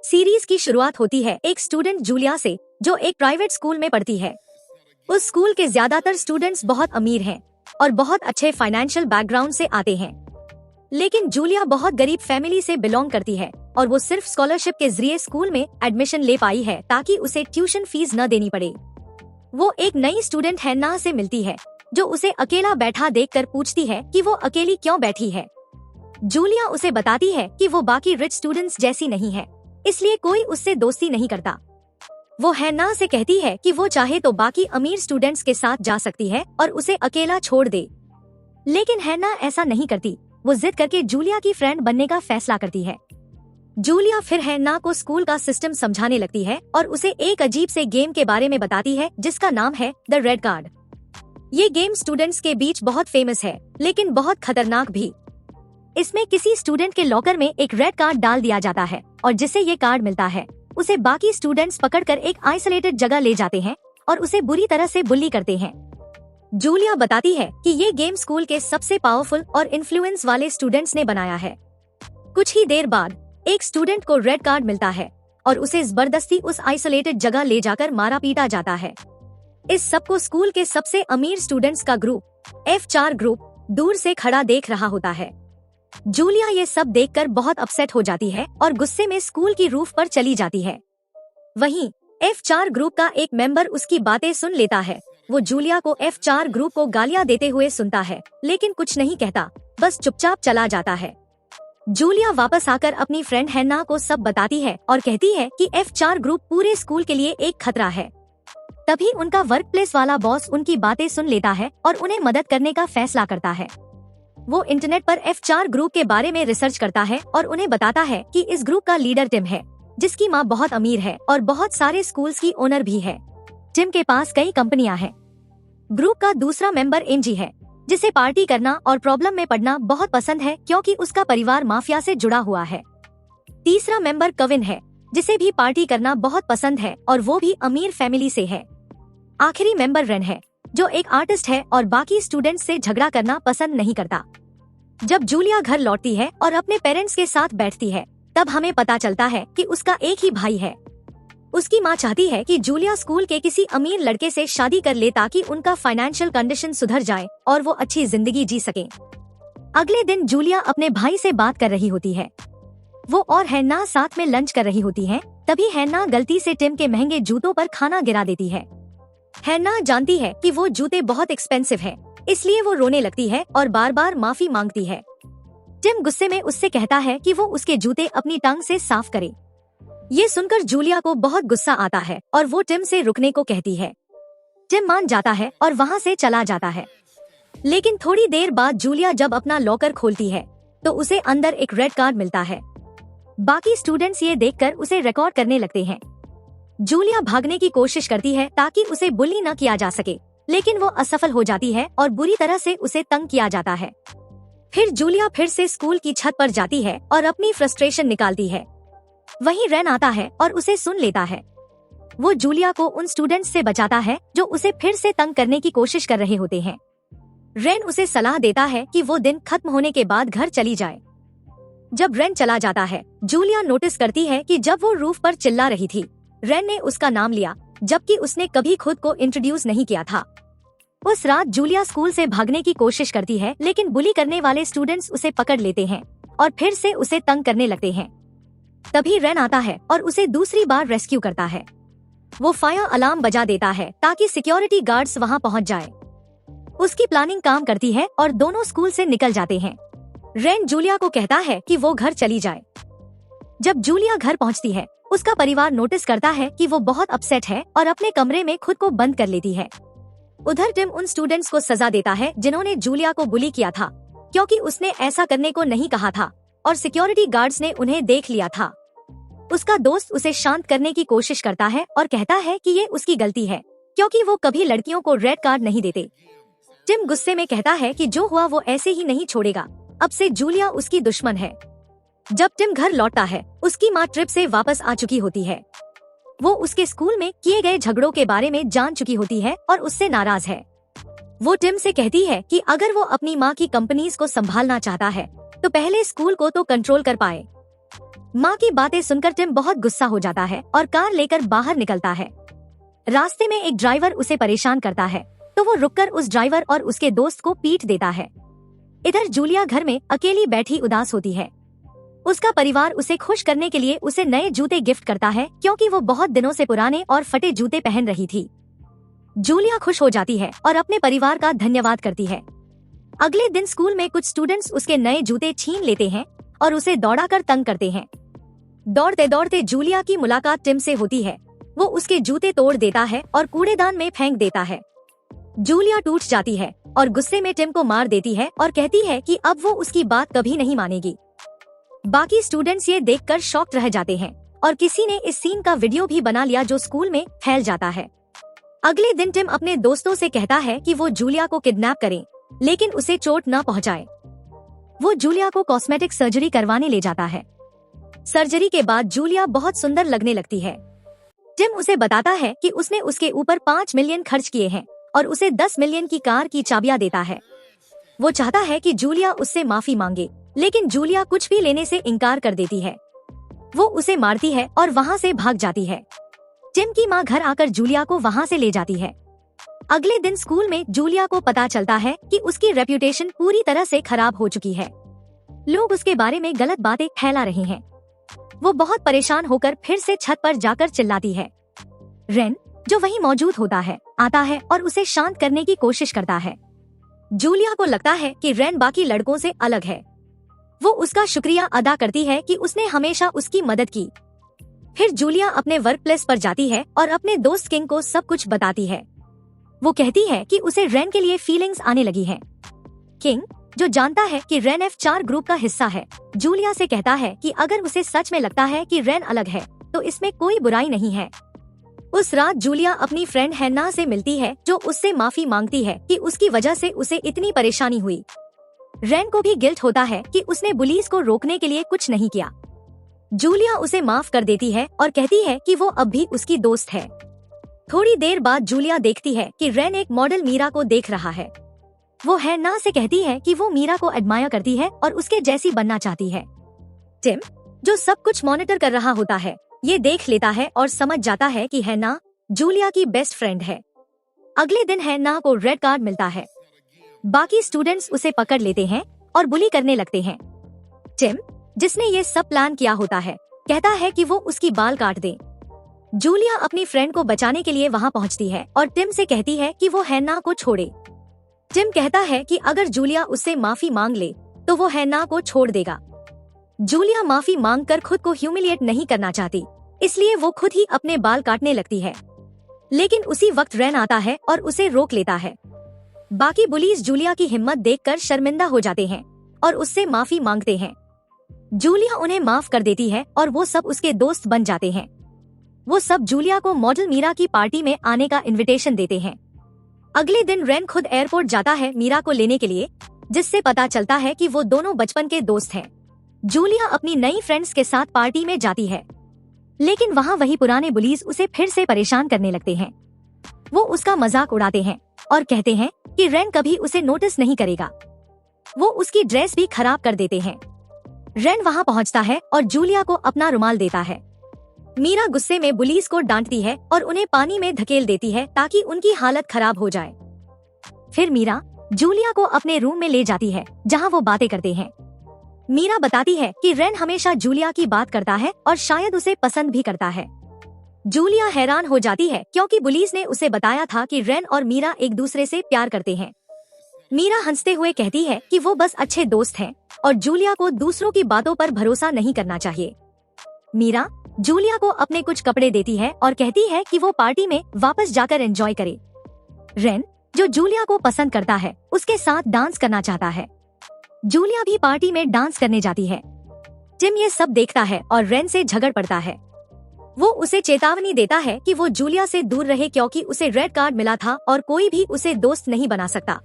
Series की शुरुआत होती है एक स्टूडेंट जूलिया से, जो एक प्राइवेट स्कूल में पढ़ती है। उस स्कूल के ज्यादातर स्टूडेंट्स बहुत अमीर हैं और बहुत अच्छे फाइनेंशियल बैकग्राउंड से आते हैं। लेकिन जूलिया बहुत गरीब फैमिली से बिलोंग करती है और वो सिर्फ स्कॉलरशिप के जरिए स्कूल में एडमिशन ले पाई है ताकि उसे ट्यूशन फीस न देनी पड़े। वो एक नई स्टूडेंट हैन्ना से मिलती है, जो उसे अकेला बैठा देखकर पूछती है कि वो अकेली क्यों बैठी है। जूलिया उसे बताती है कि वो बाकी रिच स्टूडेंट्स जैसी नहीं है, इसलिए कोई उससे दोस्ती नहीं करता। वो हैन्ना से कहती है कि वो चाहे तो बाकी अमीर स्टूडेंट्स के साथ जा सकती है और उसे अकेला छोड़ दे। लेकिन हैन्ना ऐसा नहीं करती। वो जिद करके जूलिया की फ्रेंड बनने का फैसला करती है। जूलिया फिर हैन्ना को स्कूल का सिस्टम समझाने लगती है और उसे एक अजीब से गेम के बारे में बताती है जिसका नाम है द रेड कार्ड। ये गेम स्टूडेंट्स के बीच बहुत फेमस है, लेकिन बहुत खतरनाक भी। इसमें किसी स्टूडेंट के लॉकर में एक रेड कार्ड डाल दिया जाता है और जिसे ये कार्ड मिलता है उसे बाकी स्टूडेंट्स पकड़कर एक आइसोलेटेड जगह ले जाते हैं और उसे बुरी तरह से बुली करते हैं। जूलिया बताती है कि ये गेम स्कूल के सबसे पावरफुल और इन्फ्लुएंस वाले स्टूडेंट्स ने बनाया है। कुछ ही देर बाद एक स्टूडेंट को रेड कार्ड मिलता है और उसे जबरदस्ती उस आइसोलेटेड जगह ले जाकर मारा पीटा जाता है। इस सब को स्कूल के सबसे अमीर स्टूडेंट्स का ग्रुप F4 ग्रुप दूर से खड़ा देख रहा होता है। जूलिया ये सब देखकर बहुत अपसेट हो जाती है और गुस्से में स्कूल की रूफ पर चली जाती है। वहीं F4 ग्रुप का एक मेंबर उसकी बातें सुन लेता है। वो जूलिया को F4 ग्रुप को गालियां देते हुए सुनता है, लेकिन कुछ नहीं कहता, बस चुपचाप चला जाता है। जूलिया वापस आकर अपनी फ्रेंड हैन्ना को सब बताती है और कहती है कि F4 ग्रुप पूरे स्कूल के लिए एक खतरा है। तभी उनका वर्क प्लेस वाला बॉस उनकी बातें सुन लेता है और उन्हें मदद करने का फैसला करता है। वो इंटरनेट पर F4 ग्रुप के बारे में रिसर्च करता है और उन्हें बताता है कि इस ग्रुप का लीडर टिम है, जिसकी माँ बहुत अमीर है और बहुत सारे स्कूल्स की ओनर भी है। टिम के पास कई कंपनियां हैं। ग्रुप का दूसरा मेंबर एंजी है, जिसे पार्टी करना और प्रॉब्लम में पड़ना बहुत पसंद है क्योंकि उसका परिवार माफिया से जुड़ा हुआ है। तीसरा मेंबर कविन है, जिसे भी पार्टी करना बहुत पसंद है और वो भी अमीर फैमिली से है। आखिरी मेंबर रेन है, जो एक आर्टिस्ट है और बाकी स्टूडेंट्स से झगड़ा करना पसंद नहीं करता। जब जूलिया घर लौटती है और अपने पेरेंट्स के साथ बैठती है, तब हमें पता चलता है कि उसका एक ही भाई है। उसकी माँ चाहती है कि जूलिया स्कूल के किसी अमीर लड़के से शादी कर ले ताकि उनका फाइनेंशियल कंडीशन सुधर जाए और वो अच्छी जिंदगी जी सके। अगले दिन जूलिया अपने भाई से बात कर रही होती है। वो और हैन्ना साथ में लंच कर रही होती हैं। तभी हैन्ना गलती से टिम के महंगे जूतों पर खाना गिरा देती है। हैन्ना जानती है कि वो जूते बहुत एक्सपेंसिव है, इसलिए वो रोने लगती है और बार बार माफी मांगती है। टिम गुस्से में उससे कहता है कि वो उसके जूते अपनी टांग से साफ करे। ये सुनकर जूलिया को बहुत गुस्सा आता है और वो टिम से रुकने को कहती है। टिम मान जाता है और वहाँ से चला जाता है। लेकिन थोड़ी देर बाद जूलिया जब अपना लॉकर खोलती है तो उसे अंदर एक रेड कार्ड मिलता है। बाकी स्टूडेंट्स ये देखकर उसे रिकॉर्ड करने लगते हैं। जूलिया भागने की कोशिश करती है ताकि उसे बुली न किया जा सके, लेकिन वो असफल हो जाती है और बुरी तरह से उसे तंग किया जाता है। फिर जूलिया फिर से स्कूल की छत पर जाती है और अपनी फ्रस्ट्रेशन निकालती है। वहीं रेन आता है और उसे सुन लेता है। वो जूलिया को उन स्टूडेंट्स से बचाता है जो उसे फिर से तंग करने की कोशिश कर रहे होते हैं। रेन उसे सलाह देता है कि वो दिन खत्म होने के बाद घर चली जाए। जब रेन चला जाता है, जूलिया नोटिस करती है कि जब वो रूफ पर चिल्ला रही थी, रेन ने उसका नाम लिया, जबकि उसने कभी खुद को इंट्रोड्यूस नहीं किया था। उस रात जूलिया स्कूल से भागने की कोशिश करती है, लेकिन बुली करने वाले स्टूडेंट्स उसे पकड़ लेते हैं और फिर से उसे तंग करने लगते हैं। तभी रेन आता है और उसे दूसरी बार रेस्क्यू करता है। वो फायर अलार्म बजा देता है ताकि सिक्योरिटी गार्ड्स वहां पहुंच जाए। उसकी प्लानिंग काम करती है और दोनों स्कूल से निकल जाते हैं। रेन जूलिया को कहता है कि वो घर चली जाए। जब जूलिया घर पहुंचती है, उसका परिवार नोटिस करता है कि वो बहुत अपसेट है और अपने कमरे में खुद को बंद कर लेती है। उधर टिम उन स्टूडेंट्स को सजा देता है जिन्होंने जूलिया को बुली किया था, क्योंकि उसने ऐसा करने को नहीं कहा था और सिक्योरिटी गार्ड्स ने उन्हें देख लिया था। उसका दोस्त उसे शांत करने की कोशिश करता है और कहता है कि ये उसकी गलती है, क्योंकि वो कभी लड़कियों को रेड कार्ड नहीं देते। टिम गुस्से में कहता है कि जो हुआ वो ऐसे ही नहीं छोड़ेगा, अब से जूलिया उसकी दुश्मन है। जब टिम घर लौटता है, उसकी माँ ट्रिप से वापस आ चुकी होती है। वो उसके स्कूल में किए गए झगड़ों के बारे में जान चुकी होती है और उससे नाराज है। वो टिम से कहती है कि अगर वो अपनी माँ की कंपनीज को संभालना चाहता है तो पहले स्कूल को तो कंट्रोल कर पाए। माँ की बातें सुनकर टिम बहुत गुस्सा हो जाता है और कार लेकर बाहर निकलता है। रास्ते में एक ड्राइवर उसे परेशान करता है तो वो रुककर उस ड्राइवर और उसके दोस्त को पीट देता है। इधर जूलिया घर में अकेली बैठी उदास होती है। उसका परिवार उसे खुश करने के लिए उसे नए जूते गिफ्ट करता है क्योंकि वो बहुत दिनों से पुराने और फटे जूते पहन रही थी। जूलिया खुश हो जाती है और अपने परिवार का धन्यवाद करती है। अगले दिन स्कूल में कुछ स्टूडेंट्स उसके नए जूते छीन लेते हैं और उसे दौड़ाकर तंग करते हैं। दौड़ते दौड़ते जूलिया की मुलाकात टिम से होती है। वो उसके जूते तोड़ देता है और कूड़ेदान में फेंक देता है। जूलिया टूट जाती है और गुस्से में टिम को मार देती है और कहती है कि अब वो उसकी बात कभी नहीं मानेगी। बाकी स्टूडेंट्स ये देखकर शॉक्ड रह जाते हैं और किसी ने इस सीन का वीडियो भी बना लिया जो स्कूल में फैल जाता है। अगले दिन टिम अपने दोस्तों से कहता है कि वो जूलिया को किडनैप करें लेकिन उसे चोट न पहुंचाए। वो जूलिया को कॉस्मेटिक सर्जरी करवाने ले जाता है। सर्जरी के बाद जूलिया बहुत सुंदर लगने लगती है। टिम उसे बताता है कि उसने उसके ऊपर 5 मिलियन खर्च किए हैं और उसे 10 मिलियन की कार की चाबियां देता है। वो चाहता है कि जूलिया उससे माफी मांगे लेकिन जूलिया कुछ भी लेने से इनकार कर देती है। वो उसे मारती है और वहाँ से भाग जाती है। टिम की माँ घर आकर जूलिया को वहाँ से ले जाती है। अगले दिन स्कूल में जूलिया को पता चलता है कि उसकी रेप्यूटेशन पूरी तरह से खराब हो चुकी है। लोग उसके बारे में गलत बातें फैला रहे हैं। वो बहुत परेशान होकर फिर से छत पर जाकर चिल्लाती है। रेन, जो वहीं मौजूद होता है, आता है और उसे शांत करने की कोशिश करता है। जूलिया को लगता है कि रेन बाकी लड़कों से अलग है। वो उसका शुक्रिया अदा करती है कि उसने हमेशा उसकी मदद की। फिर जूलिया अपने वर्क प्लेस पर जाती है और अपने दोस्त किंग को सब कुछ बताती है। वो कहती है कि उसे रेन के लिए फीलिंग्स आने लगी हैं। किंग, जो जानता है कि रेन F4 ग्रुप का हिस्सा है, जूलिया से कहता है कि अगर उसे सच में लगता है कि रेन अलग है तो इसमें कोई बुराई नहीं है। उस रात जूलिया अपनी फ्रेंड हैना से मिलती है जो उससे माफी मांगती है कि उसकी वजह से उसे इतनी परेशानी हुई। रेन को भी गिल्ट होता है कि उसने बुलीज को रोकने के लिए कुछ नहीं किया। जूलिया उसे माफ कर देती है और कहती है कि वो अब भी उसकी दोस्त है। थोड़ी देर बाद जूलिया देखती है कि रेन एक मॉडल मीरा को देख रहा है। वो हैना से कहती है कि वो मीरा को एडमायर करती है और उसके जैसी बनना चाहती है। टिम, जो सब कुछ मॉनिटर कर रहा होता है, ये देख लेता है और समझ जाता है कि हैना जूलिया की बेस्ट फ्रेंड है। अगले दिन हैना को रेड कार्ड मिलता है। बाकी स्टूडेंट्स उसे पकड़ लेते हैं और बुली करने लगते हैं। टिम, जिसने ये सब प्लान किया होता है, कहता है कि वो उसकी बाल काट दे। जूलिया अपनी फ्रेंड को बचाने के लिए वहाँ पहुँचती है और टिम से कहती है कि वो हैना को छोड़े। टिम कहता है कि अगर जूलिया उससे माफी मांग ले तो वो हैना को छोड़ देगा। जूलिया माफी मांगकर खुद को ह्यूमिलिएट नहीं करना चाहती, इसलिए वो खुद ही अपने बाल काटने लगती है। लेकिन उसी वक्त रेन आता है और उसे रोक लेता है। बाकी बुलीज जूलिया की हिम्मत देखकर शर्मिंदा हो जाते हैं और उससे माफी मांगते हैं। जूलिया उन्हें माफ कर देती है और वो सब उसके दोस्त बन जाते हैं। वो सब जूलिया को मॉडल मीरा की पार्टी में आने का इनविटेशन देते हैं। अगले दिन रेन खुद एयरपोर्ट जाता है मीरा को लेने के लिए, जिससे पता चलता है कि वो दोनों बचपन के दोस्त हैं। जूलिया अपनी नई फ्रेंड्स के साथ पार्टी में जाती है, लेकिन वहाँ वही पुराने बुलीज उसे फिर से परेशान करने लगते हैं। वो उसका मजाक उड़ाते हैं और कहते हैं कि रेन कभी उसे नोटिस नहीं करेगा। वो उसकी ड्रेस भी खराब कर देते हैं। रेन वहाँ पहुँचता है और जूलिया को अपना रुमाल देता है। मीरा गुस्से में बुलीज को डांटती है और उन्हें पानी में धकेल देती है ताकि उनकी हालत खराब हो जाए। फिर मीरा जूलिया को अपने रूम में ले जाती है जहाँ वो बातें करते हैं। मीरा बताती है कि रेन हमेशा जूलिया की बात करता है और शायद उसे पसंद भी करता है। जूलिया हैरान हो जाती है क्योंकि बुलीज ने उसे बताया था कि रेन और मीरा एक दूसरे से प्यार करते हैं। मीरा हंसते हुए कहती है कि वो बस अच्छे दोस्त हैं और जूलिया को दूसरों की बातों पर भरोसा नहीं करना चाहिए। मीरा जूलिया को अपने कुछ कपड़े देती है और कहती है कि वो पार्टी में वापस जाकर एंजॉय करे। रेन, जो जूलिया को पसंद करता है, उसके साथ डांस करना चाहता है। जूलिया भी पार्टी में डांस करने जाती है। टिम ये सब देखता है और रेन से झगड़ पड़ता है। वो उसे चेतावनी देता है कि वो जूलिया से दूर रहे क्योंकि उसे रेड कार्ड मिला था और कोई भी उसे दोस्त नहीं बना सकता।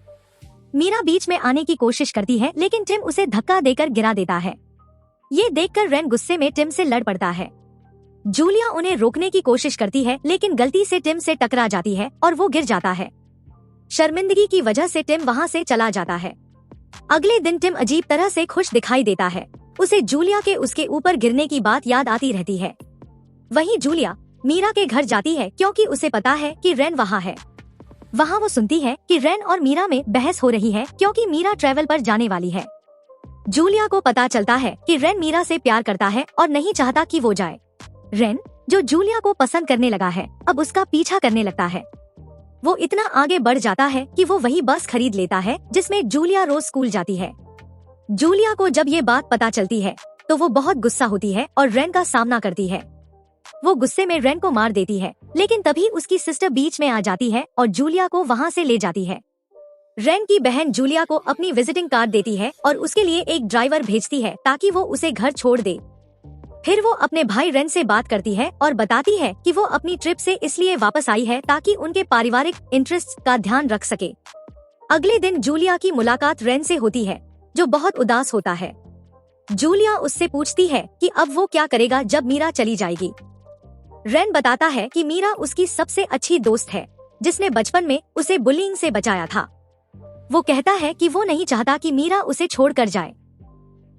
मीरा बीच में आने की कोशिश करती है लेकिन टिम उसे धक्का देकर गिरा देता है। ये देखकर रेन गुस्से में टिम से लड़ पड़ता है। जूलिया उन्हें रोकने की कोशिश करती है लेकिन गलती से टिम से टकरा जाती है और वो गिर जाता है। शर्मिंदगी की वजह से टिम वहाँ से चला जाता है। अगले दिन टिम अजीब तरह से खुश दिखाई देता है उसे जूलिया के उसके ऊपर गिरने की बात याद आती रहती है। वहीं जूलिया मीरा के घर जाती है क्योंकि उसे पता है कि रेन वहाँ है। वहाँ वो सुनती है कि रेन और मीरा में बहस हो रही है क्योंकि मीरा ट्रैवल पर जाने वाली है। जूलिया को पता चलता है कि रेन मीरा से प्यार करता है और नहीं चाहता कि वो जाए। रेन, जो जूलिया को पसंद करने लगा है, अब उसका पीछा करने लगता है। वो इतना आगे बढ़ जाता है कि वो वही बस खरीद लेता है जिसमें जूलिया रोज स्कूल जाती है। जूलिया को जब ये बात पता चलती है तो वो बहुत गुस्सा होती है और रेन का सामना करती है। वो गुस्से में रेन को मार देती है, लेकिन तभी उसकी सिस्टर बीच में आ जाती है और जूलिया को वहाँ से ले जाती है। रेन की बहन जूलिया को अपनी विजिटिंग कार्ड देती है और उसके लिए एक ड्राइवर भेजती है ताकि वो उसे घर छोड़ दे। फिर वो अपने भाई रेन से बात करती है और बताती है कि वो अपनी ट्रिप से इसलिए वापस आई है ताकि उनके पारिवारिक इंटरेस्ट्स का ध्यान रख सके। अगले दिन जूलिया की मुलाकात रेन से होती है, जो बहुत उदास होता है। जूलिया उससे पूछती है कि अब वो क्या करेगा जब मीरा चली जाएगी। रेन बताता है कि मीरा उसकी सबसे अच्छी दोस्त है, जिसने बचपन में उसे बुलिंग से बचाया था। वो कहता है कि वो नहीं चाहता कि मीरा उसे छोड़कर जाए।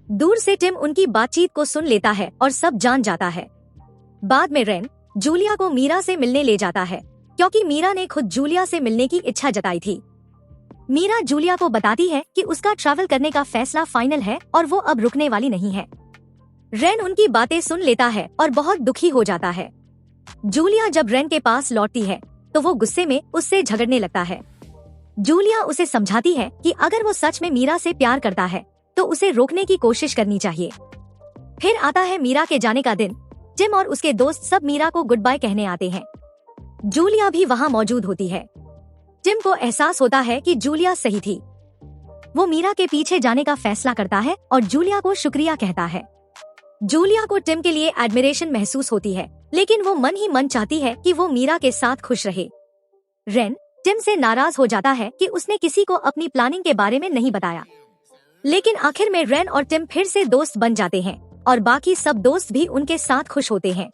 दूर से टिम उनकी बातचीत को सुन लेता है और सब जान जाता है। बाद में रेन जूलिया को मीरा से मिलने ले जाता है क्योंकि मीरा ने खुद जूलिया से मिलने की इच्छा जताई थी। मीरा जूलिया को बताती है कि उसका ट्रैवल करने का फैसला फाइनल है और वो अब रुकने वाली नहीं है। रेन उनकी बातें सुन लेता है और बहुत दुखी हो जाता है। जूलिया जब रेन के पास लौटती है तो वो गुस्से में उससे झगड़ने लगता है। जूलिया उसे समझाती है कि अगर वो सच में मीरा से प्यार करता है तो उसे रोकने की कोशिश करनी चाहिए। फिर आता है मीरा के जाने का दिन। टिम और उसके दोस्त सब मीरा को गुड बाय कहने आते हैं। जूलिया भी वहाँ मौजूद होती है। टिम को एहसास होता है कि जूलिया सही थी। वो मीरा के पीछे जाने का फैसला करता है और जूलिया को शुक्रिया कहता है। जूलिया को टिम के लिए एडमिरेशन महसूस होती है, लेकिन वो मन ही मन चाहती है कि वो मीरा के साथ खुश रहे। रेन टिम से नाराज हो जाता है कि उसने किसी को अपनी प्लानिंग के बारे में नहीं बताया, लेकिन आखिर में रेन और टिम फिर से दोस्त बन जाते हैं और बाकी सब दोस्त भी उनके साथ खुश होते हैं।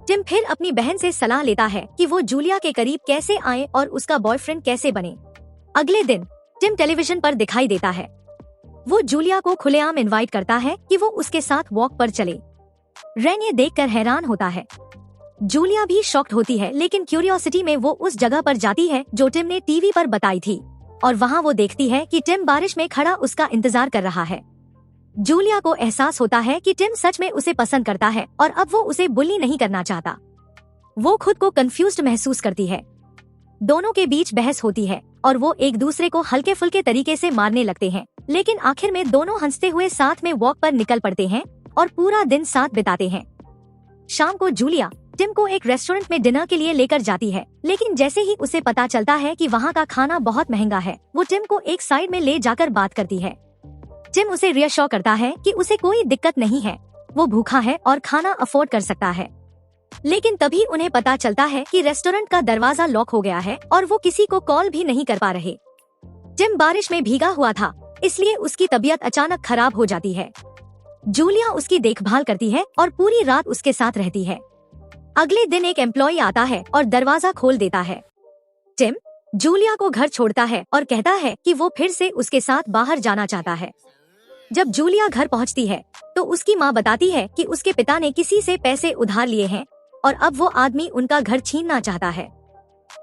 टिम फिर अपनी बहन से सलाह लेता है कि वो जूलिया के करीब कैसे आए और उसका बॉयफ्रेंड कैसे बने। अगले दिन टिम टेलीविजन पर दिखाई देता है। वो जूलिया को खुलेआम इनवाइट करता है कि वो उसके साथ वॉक पर चले। रेन ये देखकर हैरान होता है। जूलिया भी शॉक्ड होती है, लेकिन क्यूरियोसिटी में वो उस जगह पर जाती है जो टिम ने टीवी पर बताई थी और वहाँ वो देखती है कि टिम बारिश में खड़ा उसका इंतजार कर रहा है। जूलिया को एहसास होता है कि टिम सच में उसे पसंद करता है और अब वो उसे बुली नहीं करना चाहता। वो खुद को कंफ्यूज्ड महसूस करती है। दोनों के बीच बहस होती है और वो एक दूसरे को हल्के फुल्के तरीके से मारने लगते हैं, लेकिन आखिर में दोनों हंसते हुए साथ में वॉक पर निकल पड़ते हैं और पूरा दिन साथ बिताते हैं। शाम को जूलिया टिम को एक रेस्टोरेंट में डिनर के लिए लेकर जाती है, लेकिन जैसे ही उसे पता चलता है कि वहाँ का खाना बहुत महंगा है, वो टिम को एक साइड में ले जाकर बात करती है। टिम उसे रियश्योर करता है कि उसे कोई दिक्कत नहीं है, वो भूखा है और खाना अफोर्ड कर सकता है। लेकिन तभी उन्हें पता चलता है कि रेस्टोरेंट का दरवाजा लॉक हो गया है और वो किसी को कॉल भी नहीं कर पा रहे। टिम बारिश में भीगा हुआ था, इसलिए उसकी तबीयत अचानक खराब हो जाती है। जूलिया उसकी देखभाल करती है और पूरी रात उसके साथ रहती है। अगले दिन एक एम्प्लॉई आता है और दरवाजा खोल देता है। टिम जूलिया को घर छोड़ता है और कहता है कि वो फिर से उसके साथ बाहर जाना चाहता है। जब जूलिया घर पहुंचती है तो उसकी माँ बताती है कि उसके पिता ने किसी से पैसे उधार लिए हैं और अब वो आदमी उनका घर छीनना चाहता है।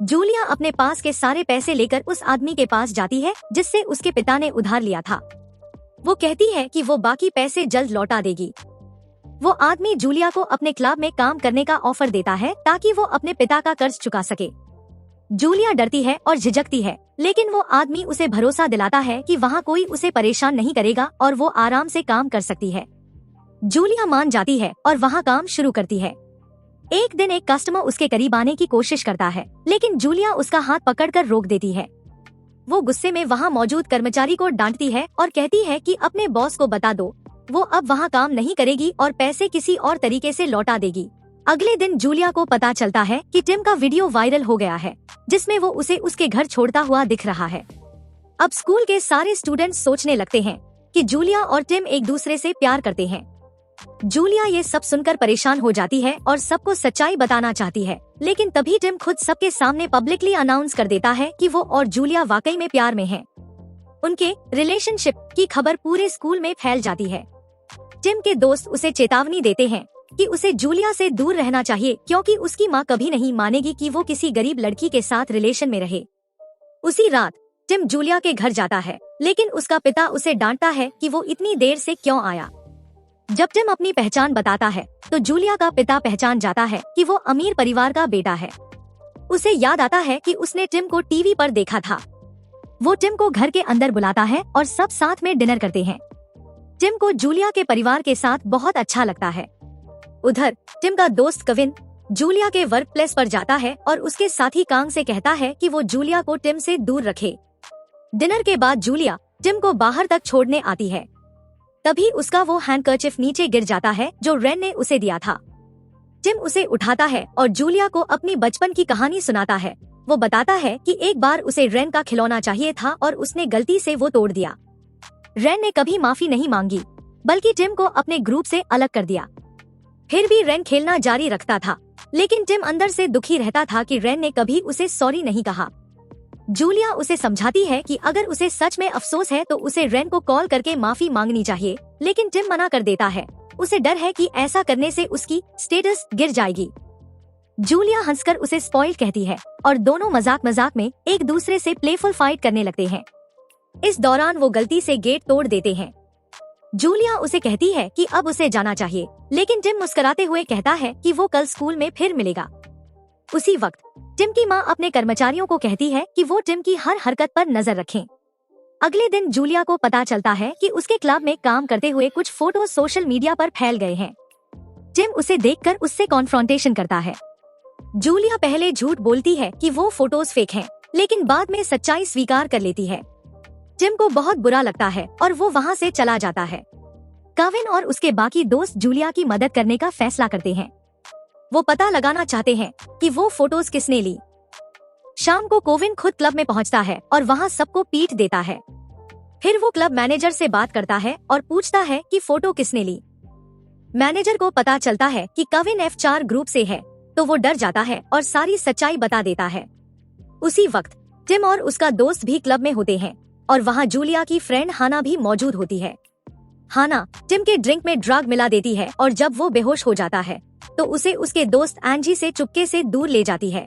जूलिया अपने पास के सारे पैसे लेकर उस आदमी के पास जाती है जिससे उसके पिता ने उधार लिया था। वो कहती है कि वो बाकी पैसे जल्द लौटा देगी। वो आदमी जूलिया को अपने क्लब में काम करने का ऑफर देता है ताकि वो अपने पिता का कर्ज चुका सके। जूलिया डरती है और झिझकती है, लेकिन वो आदमी उसे भरोसा दिलाता है कि वहाँ कोई उसे परेशान नहीं करेगा और वो आराम से काम कर सकती है। जूलिया मान जाती है और वहाँ काम शुरू करती है। एक दिन एक कस्टमर उसके करीब आने की कोशिश करता है, लेकिन जूलिया उसका हाथ पकड़कर रोक देती है। वो गुस्से में वहाँ मौजूद कर्मचारी को डांटती है और कहती है कि अपने बॉस को बता दो, वो अब वहाँ काम नहीं करेगी और पैसे किसी और तरीके से लौटा देगी। अगले दिन जूलिया को पता चलता है कि टिम का वीडियो वायरल हो गया है, जिसमें वो उसे उसके घर छोड़ता हुआ दिख रहा है। अब स्कूल के सारे स्टूडेंट्स सोचने लगते हैं कि जूलिया और टिम एक दूसरे से प्यार करते हैं। जूलिया ये सब सुनकर परेशान हो जाती है और सबको सच्चाई बताना चाहती है, लेकिन तभी टिम खुद सबके सामने पब्लिकली अनाउंस कर देता है कि वो और जूलिया वाकई में प्यार में हैं। उनके रिलेशनशिप की खबर पूरे स्कूल में फैल जाती है। टिम के दोस्त उसे चेतावनी देते हैं कि उसे जूलिया से दूर रहना चाहिए क्योंकि उसकी माँ कभी नहीं मानेगी कि वो किसी गरीब लड़की के साथ रिलेशन में रहे। उसी रात टिम जूलिया के घर जाता है, लेकिन उसका पिता उसे डांटता है कि वो इतनी देर से क्यों आया। जब टिम अपनी पहचान बताता है तो जूलिया का पिता पहचान जाता है कि वो अमीर परिवार का बेटा है। उसे याद आता है कि उसने टिम को टीवी पर देखा था। वो टिम को घर के अंदर बुलाता है और सब साथ में डिनर करते हैं। टिम को जूलिया के परिवार के साथ बहुत अच्छा लगता है। उधर टिम का दोस्त कविन जूलिया के वर्क प्लेस पर जाता है और उसके साथी कांग से कहता है कि वो जूलिया को टिम से दूर रखे। डिनर के बाद जूलिया टिम को बाहर तक छोड़ने आती है। तभी उसका वो हैंडकर्चिफ नीचे गिर जाता है जो रेन ने उसे दिया था। टिम उसे उठाता है और जूलिया को अपनी बचपन की कहानी सुनाता है। वो बताता है कि एक बार उसे रेन का खिलौना चाहिए था और उसने गलती से वो तोड़ दिया। रेन ने कभी माफी नहीं मांगी, बल्कि टिम को अपने ग्रुप से अलग कर दिया। फिर भी रेन खेलना जारी रखता था, लेकिन टिम अंदर से दुखी रहता था कि रेन ने कभी उसे सॉरी नहीं कहा। जूलिया उसे समझाती है कि अगर उसे सच में अफसोस है तो उसे रेन को कॉल करके माफी मांगनी चाहिए, लेकिन टिम मना कर देता है। उसे डर है कि ऐसा करने से उसकी स्टेटस गिर जाएगी। जूलिया हंसकर उसे स्पॉइल्ड कहती है और दोनों मजाक मजाक में एक दूसरे से प्लेफुल फाइट करने लगते हैं। इस दौरान वो गलती से गेट तोड़ देते हैं। जूलिया उसे कहती है कि अब उसे जाना चाहिए, लेकिन टिम मुस्कुराते हुए कहता है कि वो कल स्कूल में फिर मिलेगा। उसी वक्त टिम की माँ अपने कर्मचारियों को कहती है कि वो टिम की हर हरकत पर नजर रखें। अगले दिन जूलिया को पता चलता है कि उसके क्लब में काम करते हुए कुछ फोटो सोशल मीडिया पर फैल गए हैं। टिम उसे देखकर उससे कॉन्फ्रंटेशन करता है। जूलिया पहले झूठ बोलती है कि वो फोटोज फेक हैं, लेकिन बाद में सच्चाई स्वीकार कर लेती है। टिम को बहुत बुरा लगता है और वो वहाँ से चला जाता है। काविन और उसके बाकी दोस्त जूलिया की मदद करने का फैसला करते हैं। वो पता लगाना चाहते हैं कि वो फोटोज किसने ली। शाम को कोविन खुद क्लब में पहुंचता है और वहां सबको पीट देता है। फिर वो क्लब मैनेजर से बात करता है और पूछता है कि फोटो किसने ली। मैनेजर को पता चलता है कि कविन F4 ग्रुप से है, तो वो डर जाता है और सारी सच्चाई बता देता है। उसी वक्त टिम और उसका दोस्त भी क्लब में होते हैं और वहाँ जूलिया की फ्रेंड हाना भी मौजूद होती है। हाना टिम के ड्रिंक में ड्रग मिला देती है और जब वो बेहोश हो जाता है तो उसे उसके दोस्त एंजी से चुपके से दूर ले जाती है।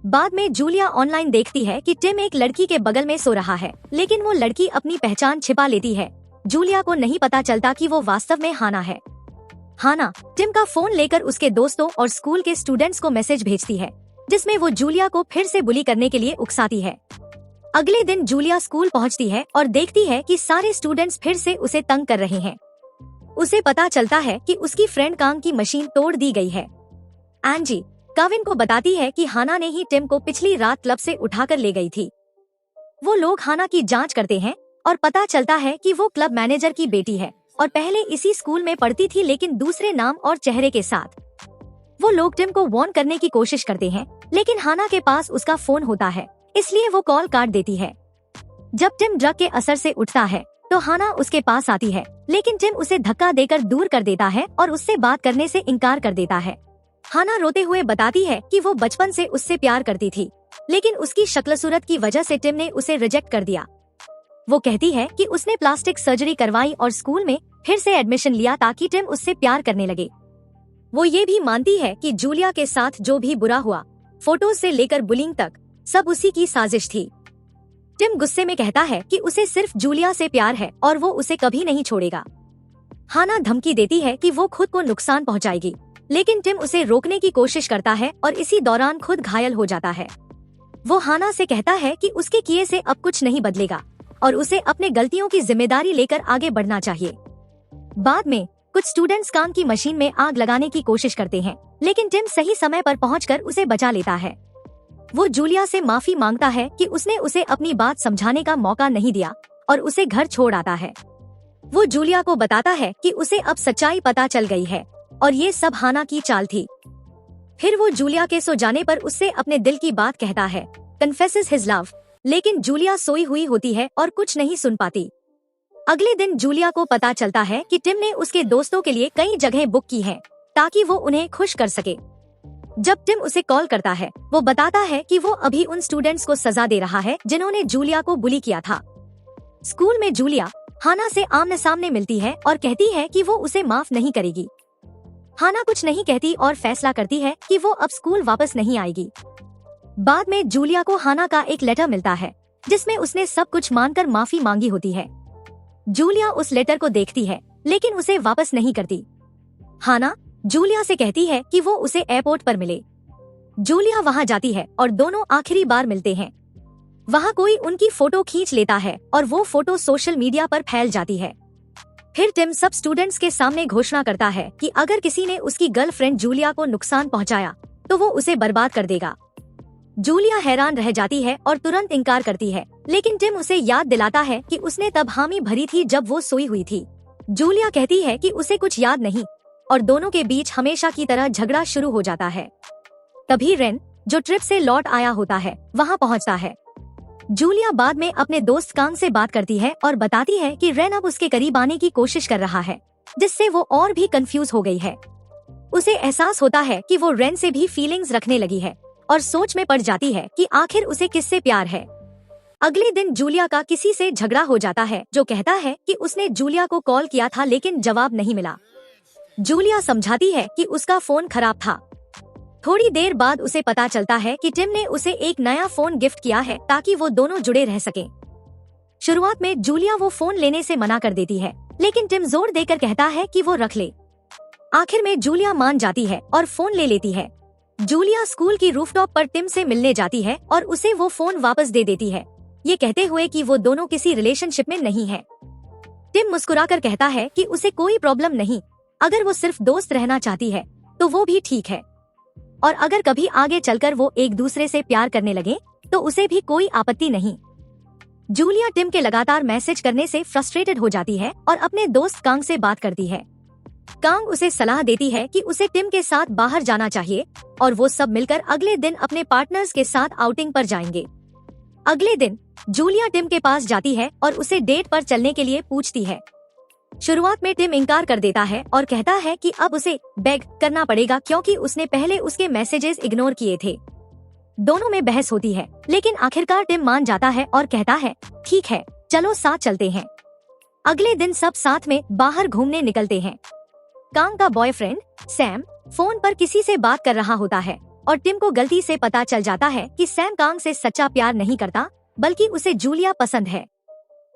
बाद में जूलिया ऑनलाइन देखती है कि टिम एक लड़की के बगल में सो रहा है, लेकिन वो लड़की अपनी पहचान छिपा लेती है। जूलिया को नहीं पता चलता कि वो वास्तव में हाना है। हाना टिम का फोन लेकर उसके दोस्तों और स्कूल के स्टूडेंट्स को मैसेज भेजती है, जिसमें वो जूलिया को फिर से बुली करने के लिए उकसाती है। अगले दिन जूलिया स्कूल पहुंचती है और देखती है कि सारे स्टूडेंट्स फिर से उसे तंग कर रहे हैं। उसे पता चलता है कि उसकी फ्रेंड कांग की मशीन तोड़ दी गई है। एंजी काविन को बताती है कि हाना ने ही टिम को पिछली रात क्लब से उठाकर ले गई थी। वो लोग हाना की जांच करते हैं और पता चलता है कि वो क्लब मैनेजर की बेटी है और पहले इसी स्कूल में पढ़ती थी, लेकिन दूसरे नाम और चेहरे के साथ। वो लोग टिम को वार्न करने की कोशिश करते हैं, लेकिन हाना के पास उसका फोन होता है, इसलिए वो कॉल काट देती है। जब टिम ड्रग के असर से उठता है तो हाना उसके पास आती है, लेकिन टिम उसे धक्का देकर दूर कर देता है और उससे बात करने से इनकार कर देता है। हाना रोते हुए बताती है कि वो बचपन से उससे प्यार करती थी, लेकिन उसकी शक्ल सूरत की वजह से टिम ने उसे रिजेक्ट कर दिया। वो कहती है कि उसने प्लास्टिक सर्जरी करवाई और स्कूल में फिर से एडमिशन लिया ताकि टिम उससे प्यार करने लगे। वो ये भी मानती है कि जूलिया के साथ जो भी बुरा हुआ, फोटोज से लेकर बुलिंग तक, सब उसी की साजिश थी। टिम गुस्से में कहता है कि उसे सिर्फ जूलिया से प्यार है और वो उसे कभी नहीं छोड़ेगा। हाना धमकी देती है कि वो खुद को नुकसान पहुंचाएगी, लेकिन टिम उसे रोकने की कोशिश करता है और इसी दौरान खुद घायल हो जाता है। वो हाना से कहता है कि उसके किए से अब कुछ नहीं बदलेगा और उसे अपने गलतियों की जिम्मेदारी लेकर आगे बढ़ना चाहिए। बाद में कुछ स्टूडेंट्स काम की मशीन में आग लगाने की कोशिश करते हैं, लेकिन टिम सही समय पर पहुंचकर उसे बचा लेता है। वो जूलिया से माफी मांगता है कि उसने उसे अपनी बात समझाने का मौका नहीं दिया और उसे घर छोड़ आता है। वो जूलिया को बताता है कि उसे अब सच्चाई पता चल गई है और ये सब हाना की चाल थी। फिर वो जूलिया के सो जाने पर उससे अपने दिल की बात कहता है, कन्फेसेस हिज लव, लेकिन जूलिया सोई हुई होती है और कुछ नहीं सुन पाती। अगले दिन जूलिया को पता चलता है कि टिम ने उसके दोस्तों के लिए कई जगह बुक की हैं, ताकि वो उन्हें खुश कर सके। जब टिम उसे कॉल करता है, वो बताता है कि वो अभी उन स्टूडेंट्स को सजा दे रहा है जिन्होंने जूलिया को बुली किया था। स्कूल में जूलिया हाना से आमने सामने मिलती है और कहती है कि वो उसे माफ नहीं करेगी। हाना कुछ नहीं कहती और फैसला करती है कि वो अब स्कूल वापस नहीं आएगी। बाद में जूलिया को हाना का एक लेटर मिलता है जिसमें उसने सब कुछ मानकर माफी मांगी होती है। जूलिया उस लेटर को देखती है लेकिन उसे वापस नहीं करती। हाना जूलिया से कहती है कि वो उसे एयरपोर्ट पर मिले। जूलिया वहां जाती है और दोनों आखिरी बार मिलते हैं। वहां कोई उनकी फोटो खींच लेता है और वो फोटो सोशल मीडिया पर फैल जाती है। फिर टिम सब स्टूडेंट्स के सामने घोषणा करता है कि अगर किसी ने उसकी गर्लफ्रेंड जूलिया को नुकसान पहुंचाया तो वो उसे बर्बाद कर देगा। जूलिया हैरान रह जाती है और तुरंत इनकार करती है, लेकिन टिम उसे याद दिलाता है कि उसने तब हामी भरी थी जब वो सोई हुई थी। जूलिया कहती है कि उसे कुछ याद नहीं और दोनों के बीच हमेशा की तरह झगड़ा शुरू हो जाता है। तभी रेन, जो ट्रिप से लौट आया होता है, वहां पहुंचता है। जूलिया बाद में अपने दोस्त कांग से बात करती है और बताती है कि रेन अब उसके करीब आने की कोशिश कर रहा है, जिससे वो और भी कंफ्यूज हो गई है। उसे एहसास होता है कि वो रेन से भी फीलिंग्स रखने लगी है और सोच में पड़ जाती है कि आखिर उसे किससे प्यार है। अगले दिन जूलिया का किसी से झगड़ा हो जाता है जो कहता है कि उसने जूलिया को कॉल किया था लेकिन जवाब नहीं मिला। जूलिया समझाती है कि उसका फोन खराब था। थोड़ी देर बाद उसे पता चलता है कि टिम ने उसे एक नया फोन गिफ्ट किया है ताकि वो दोनों जुड़े रह सकें। शुरुआत में जूलिया वो फोन लेने से मना कर देती है, लेकिन टिम जोर देकर कहता है कि वो रख ले। आखिर में जूलिया मान जाती है और फोन ले लेती है। जूलिया स्कूल की रूफटॉप पर टिम से मिलने जाती है और उसे वो फोन वापस दे देती है, ये कहते हुए कि वो दोनों किसी रिलेशनशिप में नहीं है। टिम मुस्कुराकर कहता है कि उसे कोई प्रॉब्लम नहीं, अगर वो सिर्फ दोस्त रहना चाहती है तो वो भी ठीक है, और अगर कभी आगे चलकर वो एक दूसरे से प्यार करने लगे तो उसे भी कोई आपत्ति नहीं। जूलिया टिम के लगातार मैसेज करने से फ्रस्ट्रेटेड हो जाती है और अपने दोस्त कांग से बात करती है। कांग उसे सलाह देती है कि उसे टिम के साथ बाहर जाना चाहिए और वो सब मिलकर अगले दिन अपने पार्टनर्स के साथ आउटिंग पर जाएंगे। अगले दिन जूलिया टिम के पास जाती है और उसे डेट पर चलने के लिए पूछती है। शुरुआत में टिम इनकार कर देता है और कहता है कि अब उसे बेग करना पड़ेगा क्योंकि उसने पहले उसके मैसेजेस इग्नोर किए थे। दोनों में बहस होती है, लेकिन आखिरकार टिम मान जाता है और कहता है ठीक है, चलो साथ चलते हैं। अगले दिन सब साथ में बाहर घूमने निकलते हैं। कांग का बॉयफ्रेंड सैम फोन पर किसी से बात कर रहा होता है और टिम को गलती से पता चल जाता है कि सैम कांग से सच्चा प्यार नहीं करता बल्कि उसे जूलिया पसंद है।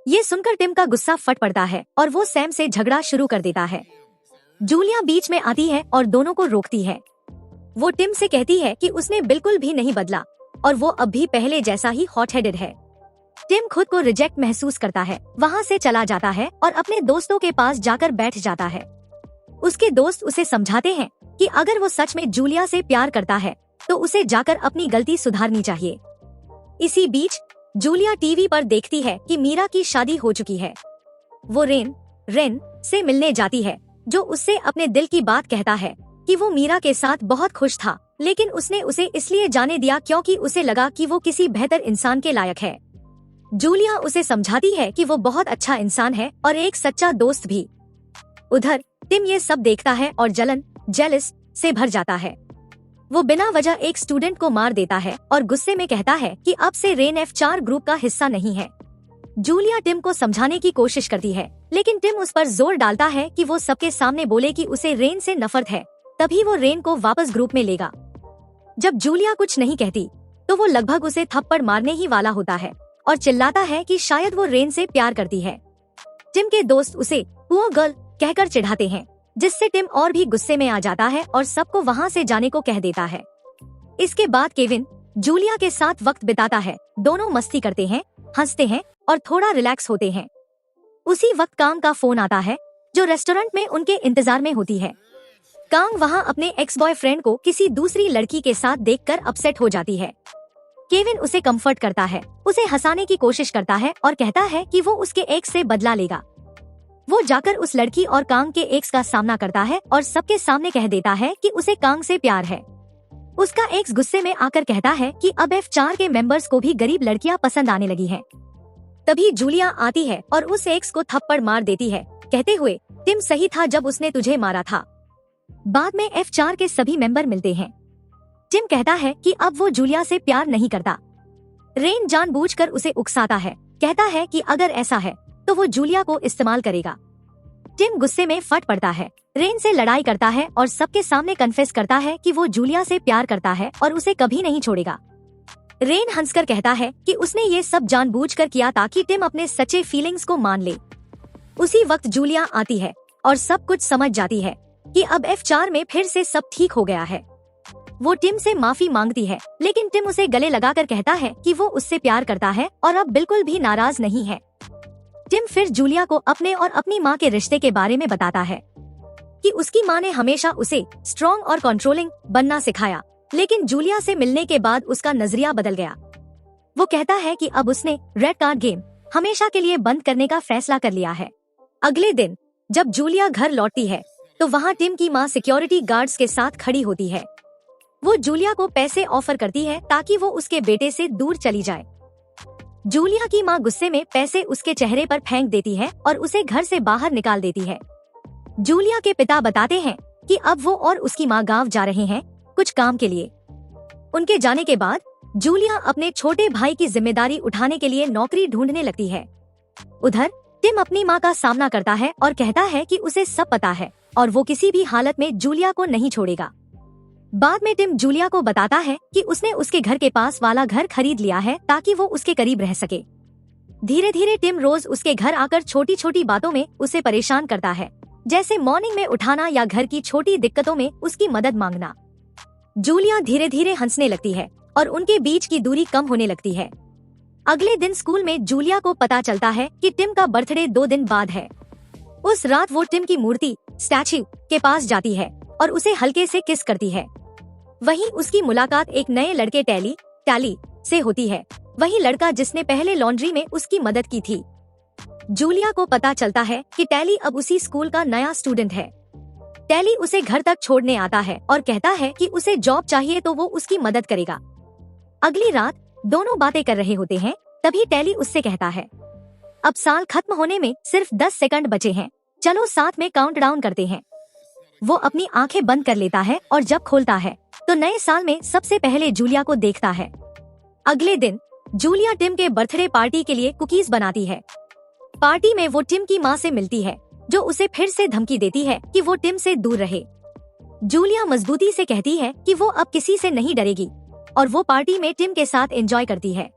ये सुनकर टिम का गुस्सा फट पड़ता है और वो सैम से झगड़ा शुरू कर देता है। जूलिया बीच में आती है और दोनों को रोकती है। वो टिम से कहती है कि उसने बिल्कुल भी नहीं बदला और वो अब भी पहले जैसा ही हॉट हेडेड है। टिम खुद को रिजेक्ट महसूस करता है, वहाँ से चला जाता है और अपने दोस्तों के पास जाकर बैठ जाता है। उसके दोस्त उसे समझाते हैं कि अगर वो सच में जूलिया से प्यार करता है तो उसे जाकर अपनी गलती सुधारनी चाहिए। इसी बीच जूलिया टीवी पर देखती है कि मीरा की शादी हो चुकी है। वो रेन से मिलने जाती है, जो उससे अपने दिल की बात कहता है कि वो मीरा के साथ बहुत खुश था, लेकिन उसने उसे इसलिए जाने दिया क्योंकि उसे लगा कि वो किसी बेहतर इंसान के लायक है। जूलिया उसे समझाती है कि वो बहुत अच्छा इंसान है और एक सच्चा दोस्त भी। उधर टिम ये सब देखता है और जेलस से भर जाता है। वो बिना वजह एक स्टूडेंट को मार देता है और गुस्से में कहता है कि अब से रेन F4 ग्रुप का हिस्सा नहीं है। जूलिया टिम को समझाने की कोशिश करती है, लेकिन टिम उस पर जोर डालता है कि वो सबके सामने बोले कि उसे रेन से नफरत है, तभी वो रेन को वापस ग्रुप में लेगा। जब जूलिया कुछ नहीं कहती तो वो लगभग उसे थप्पड़ मारने ही वाला होता है और चिल्लाता है कि शायद वो रेन से प्यार करती है। टिम के दोस्त उसे पुअर गर्ल कहकर चिढ़ाते हैं, जिससे टिम और भी गुस्से में आ जाता है और सबको वहाँ से जाने को कह देता है। इसके बाद केविन जूलिया के साथ वक्त बिताता है। दोनों मस्ती करते हैं, हंसते हैं और थोड़ा रिलैक्स होते हैं। उसी वक्त कांग का फोन आता है, जो रेस्टोरेंट में उनके इंतजार में होती है। कांग वहाँ अपने एक्स बॉयफ्रेंड को किसी दूसरी लड़की के साथ देखकर अपसेट हो जाती है। केविन उसे कंफर्ट करता है, उसे हंसाने की कोशिश करता है और कहता है कि वो उसके एक्स से बदला लेगा। वो जाकर उस लड़की और कांग के एक्स का सामना करता है और सबके सामने कह देता है कि उसे कांग से प्यार है। उसका एक्स गुस्से में आकर कहता है कि अब F4 के मेंबर्स को भी गरीब लड़कियां पसंद आने लगी हैं। तभी जूलिया आती है और उस एक्स को थप्पड़ मार देती है, कहते हुए टिम सही था जब उसने तुझे मारा था। बाद में F4 के सभी मेंबर मिलते हैं। टिम कहता है कि अब वो जूलिया से प्यार नहीं करता। रेन जानबूझकर उसे उकसाता है, कहता है कि अगर ऐसा है तो वो जूलिया को इस्तेमाल करेगा। टिम गुस्से में फट पड़ता है, रेन से लड़ाई करता है और सबके सामने कन्फेस करता है कि वो जूलिया से प्यार करता है और उसे कभी नहीं छोड़ेगा। रेन हंसकर कहता है कि उसने ये सब जानबूझकर किया ताकि टिम अपने सच्चे फीलिंग्स को मान ले। उसी वक्त जूलिया आती है और सब कुछ समझ जाती है कि अब F4 में फिर से सब ठीक हो गया है। वो टिम से माफी मांगती है, लेकिन टिम उसे गले लगाकर कहता है कि वो उससे प्यार करता है और अब बिल्कुल भी नाराज नहीं है। टिम फिर जूलिया को अपने और अपनी माँ के रिश्ते के बारे में बताता है कि उसकी माँ ने हमेशा उसे स्ट्रॉन्ग और कंट्रोलिंग बनना सिखाया, लेकिन जूलिया से मिलने के बाद उसका नजरिया बदल गया। वो कहता है कि अब उसने रेड कार्ड गेम हमेशा के लिए बंद करने का फैसला कर लिया है। अगले दिन जब जूलिया घर लौटती है तो वहाँ टिम की माँ सिक्योरिटी गार्ड्स के साथ खड़ी होती है। वो जूलिया को पैसे ऑफर करती है ताकि वो उसके बेटे से दूर चली जाए। जूलिया की माँ गुस्से में पैसे उसके चेहरे पर फेंक देती है और उसे घर से बाहर निकाल देती है। जूलिया के पिता बताते हैं कि अब वो और उसकी माँ गांव जा रहे हैं कुछ काम के लिए। उनके जाने के बाद जूलिया अपने छोटे भाई की जिम्मेदारी उठाने के लिए नौकरी ढूंढने लगती है। उधर टिम अपनी माँ का सामना करता है और कहता है कि उसे सब पता है और वो किसी भी हालत में जूलिया को नहीं छोड़ेगा। बाद में टिम जूलिया को बताता है कि उसने उसके घर के पास वाला घर खरीद लिया है ताकि वो उसके करीब रह सके। धीरे धीरे टिम रोज उसके घर आकर छोटी छोटी बातों में उसे परेशान करता है, जैसे मॉर्निंग में उठाना या घर की छोटी दिक्कतों में उसकी मदद मांगना। जूलिया धीरे धीरे हंसने लगती है और उनके बीच की दूरी कम होने लगती है। अगले दिन स्कूल में जूलिया को पता चलता है कि टिम का बर्थडे 2 दिन बाद है। उस रात वो टिम की मूर्ति स्टैच्यू के पास जाती है और उसे हल्के से किस करती है। वहीं उसकी मुलाकात एक नए लड़के टैली से होती है, वही लड़का जिसने पहले लॉन्ड्री में उसकी मदद की थी। जूलिया को पता चलता है कि टैली अब उसी स्कूल का नया स्टूडेंट है। टैली उसे घर तक छोड़ने आता है और कहता है कि उसे जॉब चाहिए तो वो उसकी मदद करेगा। अगली रात दोनों बातें कर रहे होते हैं, तभी टैली उससे कहता है, अब साल खत्म होने में सिर्फ 10 सेकंड बचे हैं, चलो साथ में काउंटडाउन करते हैं। वो अपनी आंखें बंद कर लेता है और जब खोलता है तो नए साल में सबसे पहले जूलिया को देखता है। अगले दिन जूलिया टिम के बर्थडे पार्टी के लिए कुकीज बनाती है। पार्टी में वो टिम की माँ से मिलती है, जो उसे फिर से धमकी देती है कि वो टिम से दूर रहे। जूलिया मजबूती से कहती है कि वो अब किसी से नहीं डरेगी और वो पार्टी में टिम के साथ एंजॉय करती है।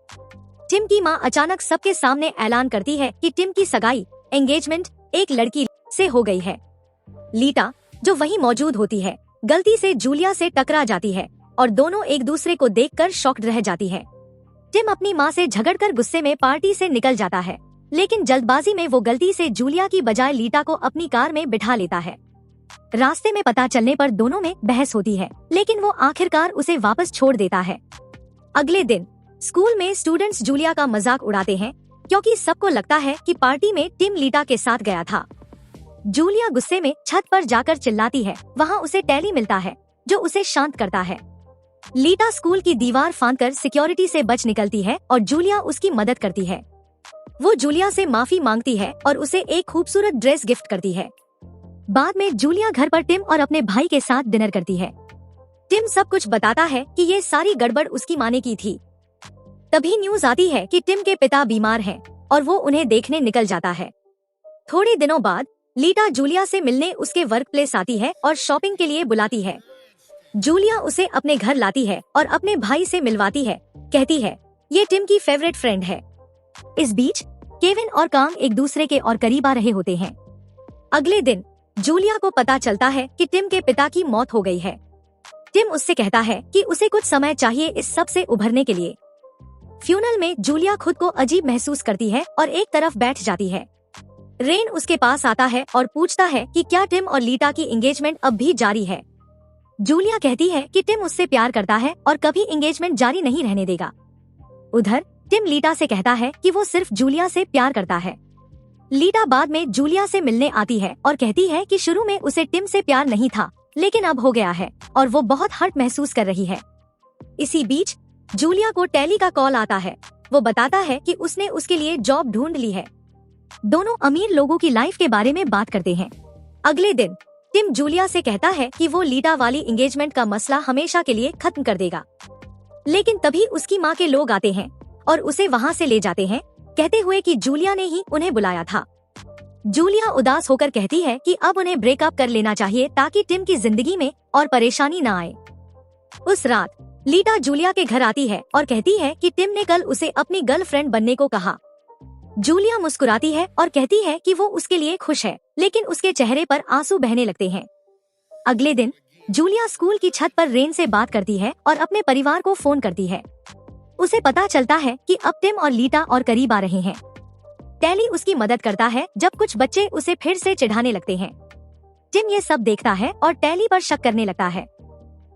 टिम की माँ अचानक सबके सामने ऐलान करती है कि टिम की सगाई एंगेजमेंट एक लड़की से हो गई है। लीटा, जो वहीं मौजूद होती है, गलती से जूलिया से टकरा जाती है और दोनों एक दूसरे को देखकर शॉक्ड रह जाती है। टिम अपनी माँ से झगड़कर गुस्से में पार्टी से निकल जाता है, लेकिन जल्दबाजी में वो गलती से जूलिया की बजाय लीटा को अपनी कार में बिठा लेता है। रास्ते में पता चलने पर दोनों में बहस होती है, लेकिन वो आखिरकार उसे वापस छोड़ देता है। अगले दिन स्कूल में स्टूडेंट्स जूलिया का मजाक उड़ाते हैं क्योंकि सबको लगता है कि पार्टी में टिम लीटा के साथ गया था। जूलिया गुस्से में छत पर जाकर चिल्लाती है। वहाँ उसे टैली मिलता है जो उसे शांत करता है। लीटा स्कूल की दीवार फांदकर सिक्योरिटी से बच निकलती है और जूलिया उसकी मदद करती है। वो जूलिया से माफी मांगती है और उसे एक खूबसूरत ड्रेस गिफ्ट करती है। बाद में जूलिया घर पर टिम और अपने भाई के साथ डिनर करती है। टिम सब कुछ बताता है कि ये सारी गड़बड़ उसकी माँ ने की थी। तभी न्यूज आती है कि टिम के पिता बीमार हैं और वो उन्हें देखने निकल जाता है। थोड़े दिनों बाद लीटा जूलिया से मिलने उसके वर्क प्लेस आती है और शॉपिंग के लिए बुलाती है। जूलिया उसे अपने घर लाती है और अपने भाई से मिलवाती है, कहती है ये टिम की फेवरेट फ्रेंड है। इस बीच केविन और कांग एक दूसरे के और करीब आ रहे होते हैं। अगले दिन जूलिया को पता चलता है कि टिम के पिता की मौत हो गई है। टिम उससे कहता है कि उसे कुछ समय चाहिए इस सब से उभरने के लिए। फ्यूनल में जूलिया खुद को अजीब महसूस करती है और एक तरफ बैठ जाती है। रेन उसके पास आता है और पूछता है कि क्या टिम और लीटा की एंगेजमेंट अब भी जारी है। जूलिया कहती है कि टिम उससे प्यार करता है और कभी एंगेजमेंट जारी नहीं रहने देगा। उधर टिम लीटा से कहता है कि वो सिर्फ जूलिया से प्यार करता है। लीटा बाद में जूलिया से मिलने आती है और कहती है कि शुरू में उसे टिम से प्यार नहीं था, लेकिन अब हो गया है और वो बहुत हर्ट महसूस कर रही है। इसी बीच जूलिया को टैली का कॉल आता है। वो बताता है कि उसने उसके लिए जॉब ढूंढ ली है। दोनों अमीर लोगों की लाइफ के बारे में बात करते हैं। अगले दिन टिम जूलिया से कहता है कि वो लीटा वाली एंगेजमेंट का मसला हमेशा के लिए खत्म कर देगा, लेकिन तभी उसकी माँ के लोग आते हैं और उसे वहाँ से ले जाते हैं कहते हुए कि जूलिया ने ही उन्हें बुलाया था। जूलिया उदास होकर कहती है कि अब उन्हें ब्रेकअप कर लेना चाहिए ताकि टिम की जिंदगी में और परेशानी न आए। उस रात लीटा जूलिया के घर आती है और कहती है कि टिम ने कल उसे अपनी गर्लफ्रेंड बनने को कहा। जूलिया मुस्कुराती है और कहती है कि वो उसके लिए खुश है, लेकिन उसके चेहरे पर आंसू बहने लगते हैं। अगले दिन जूलिया स्कूल की छत पर रेन से बात करती है और अपने परिवार को फोन करती है। उसे पता चलता है कि अब टिम और लीटा और करीब आ रहे हैं। टैली उसकी मदद करता है जब कुछ बच्चे उसे फिर से चिढ़ाने लगते हैं। टिम ये सब देखता है और टैली पर शक करने लगता है।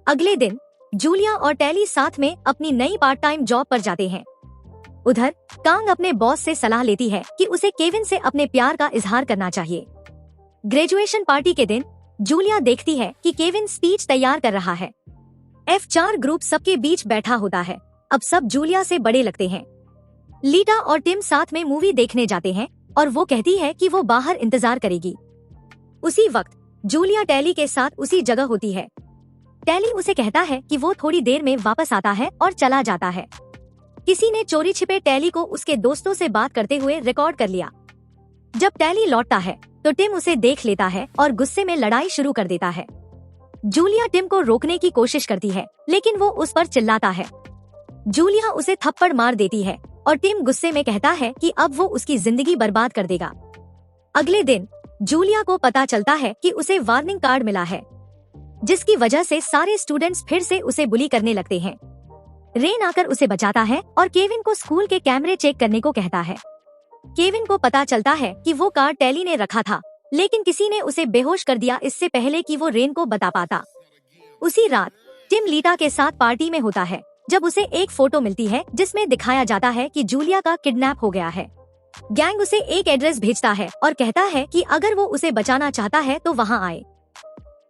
अगले दिन जूलिया और टैली साथ में अपनी नई पार्ट टाइम जॉब पर जाते हैं। उधर कांग अपने बॉस से सलाह लेती है कि उसे केविन से अपने प्यार का इजहार करना चाहिए। ग्रेजुएशन पार्टी के दिन जूलिया देखती है कि केविन स्पीच तैयार कर रहा है। F4 ग्रुप सबके बीच बैठा होता है। अब सब जूलिया से बड़े लगते हैं। लीटा और टिम साथ में मूवी देखने जाते हैं और वो कहती है कि वो बाहर इंतजार करेगी। उसी वक्त जूलिया टैली के साथ उसी जगह होती है। टैली उसे कहता है कि वो थोड़ी देर में वापस आता है और चला जाता है। किसी ने चोरी छिपे टैली को उसके दोस्तों से बात करते हुए रिकॉर्ड कर लिया। जब टैली लौटता है तो टिम उसे देख लेता है और गुस्से में लड़ाई शुरू कर देता है। जूलिया टिम को रोकने की कोशिश करती है, लेकिन वो उस पर चिल्लाता है। जूलिया उसे थप्पड़ मार देती है और टिम गुस्से में कहता है कि अब वो उसकी जिंदगी बर्बाद कर देगा। अगले दिन जूलिया को पता चलता है कि उसे वार्निंग कार्ड मिला है, जिसकी वजह से सारे स्टूडेंट्स फिर से उसे बुली करने लगते हैं। रेन आकर उसे बचाता है और केविन को स्कूल के कैमरे चेक करने को कहता है। केविन को पता चलता है कि वो कार्ड टैली ने रखा था, लेकिन किसी ने उसे बेहोश कर दिया इससे पहले कि वो रेन को बता पाता। उसी रात टिम लीटा के साथ पार्टी में होता है जब उसे एक फोटो मिलती है जिसमें दिखाया जाता है कि जूलिया का किडनैप हो गया है। गैंग उसे एक एड्रेस भेजता है और कहता है कि अगर वो उसे बचाना चाहता है तो वहाँ आए।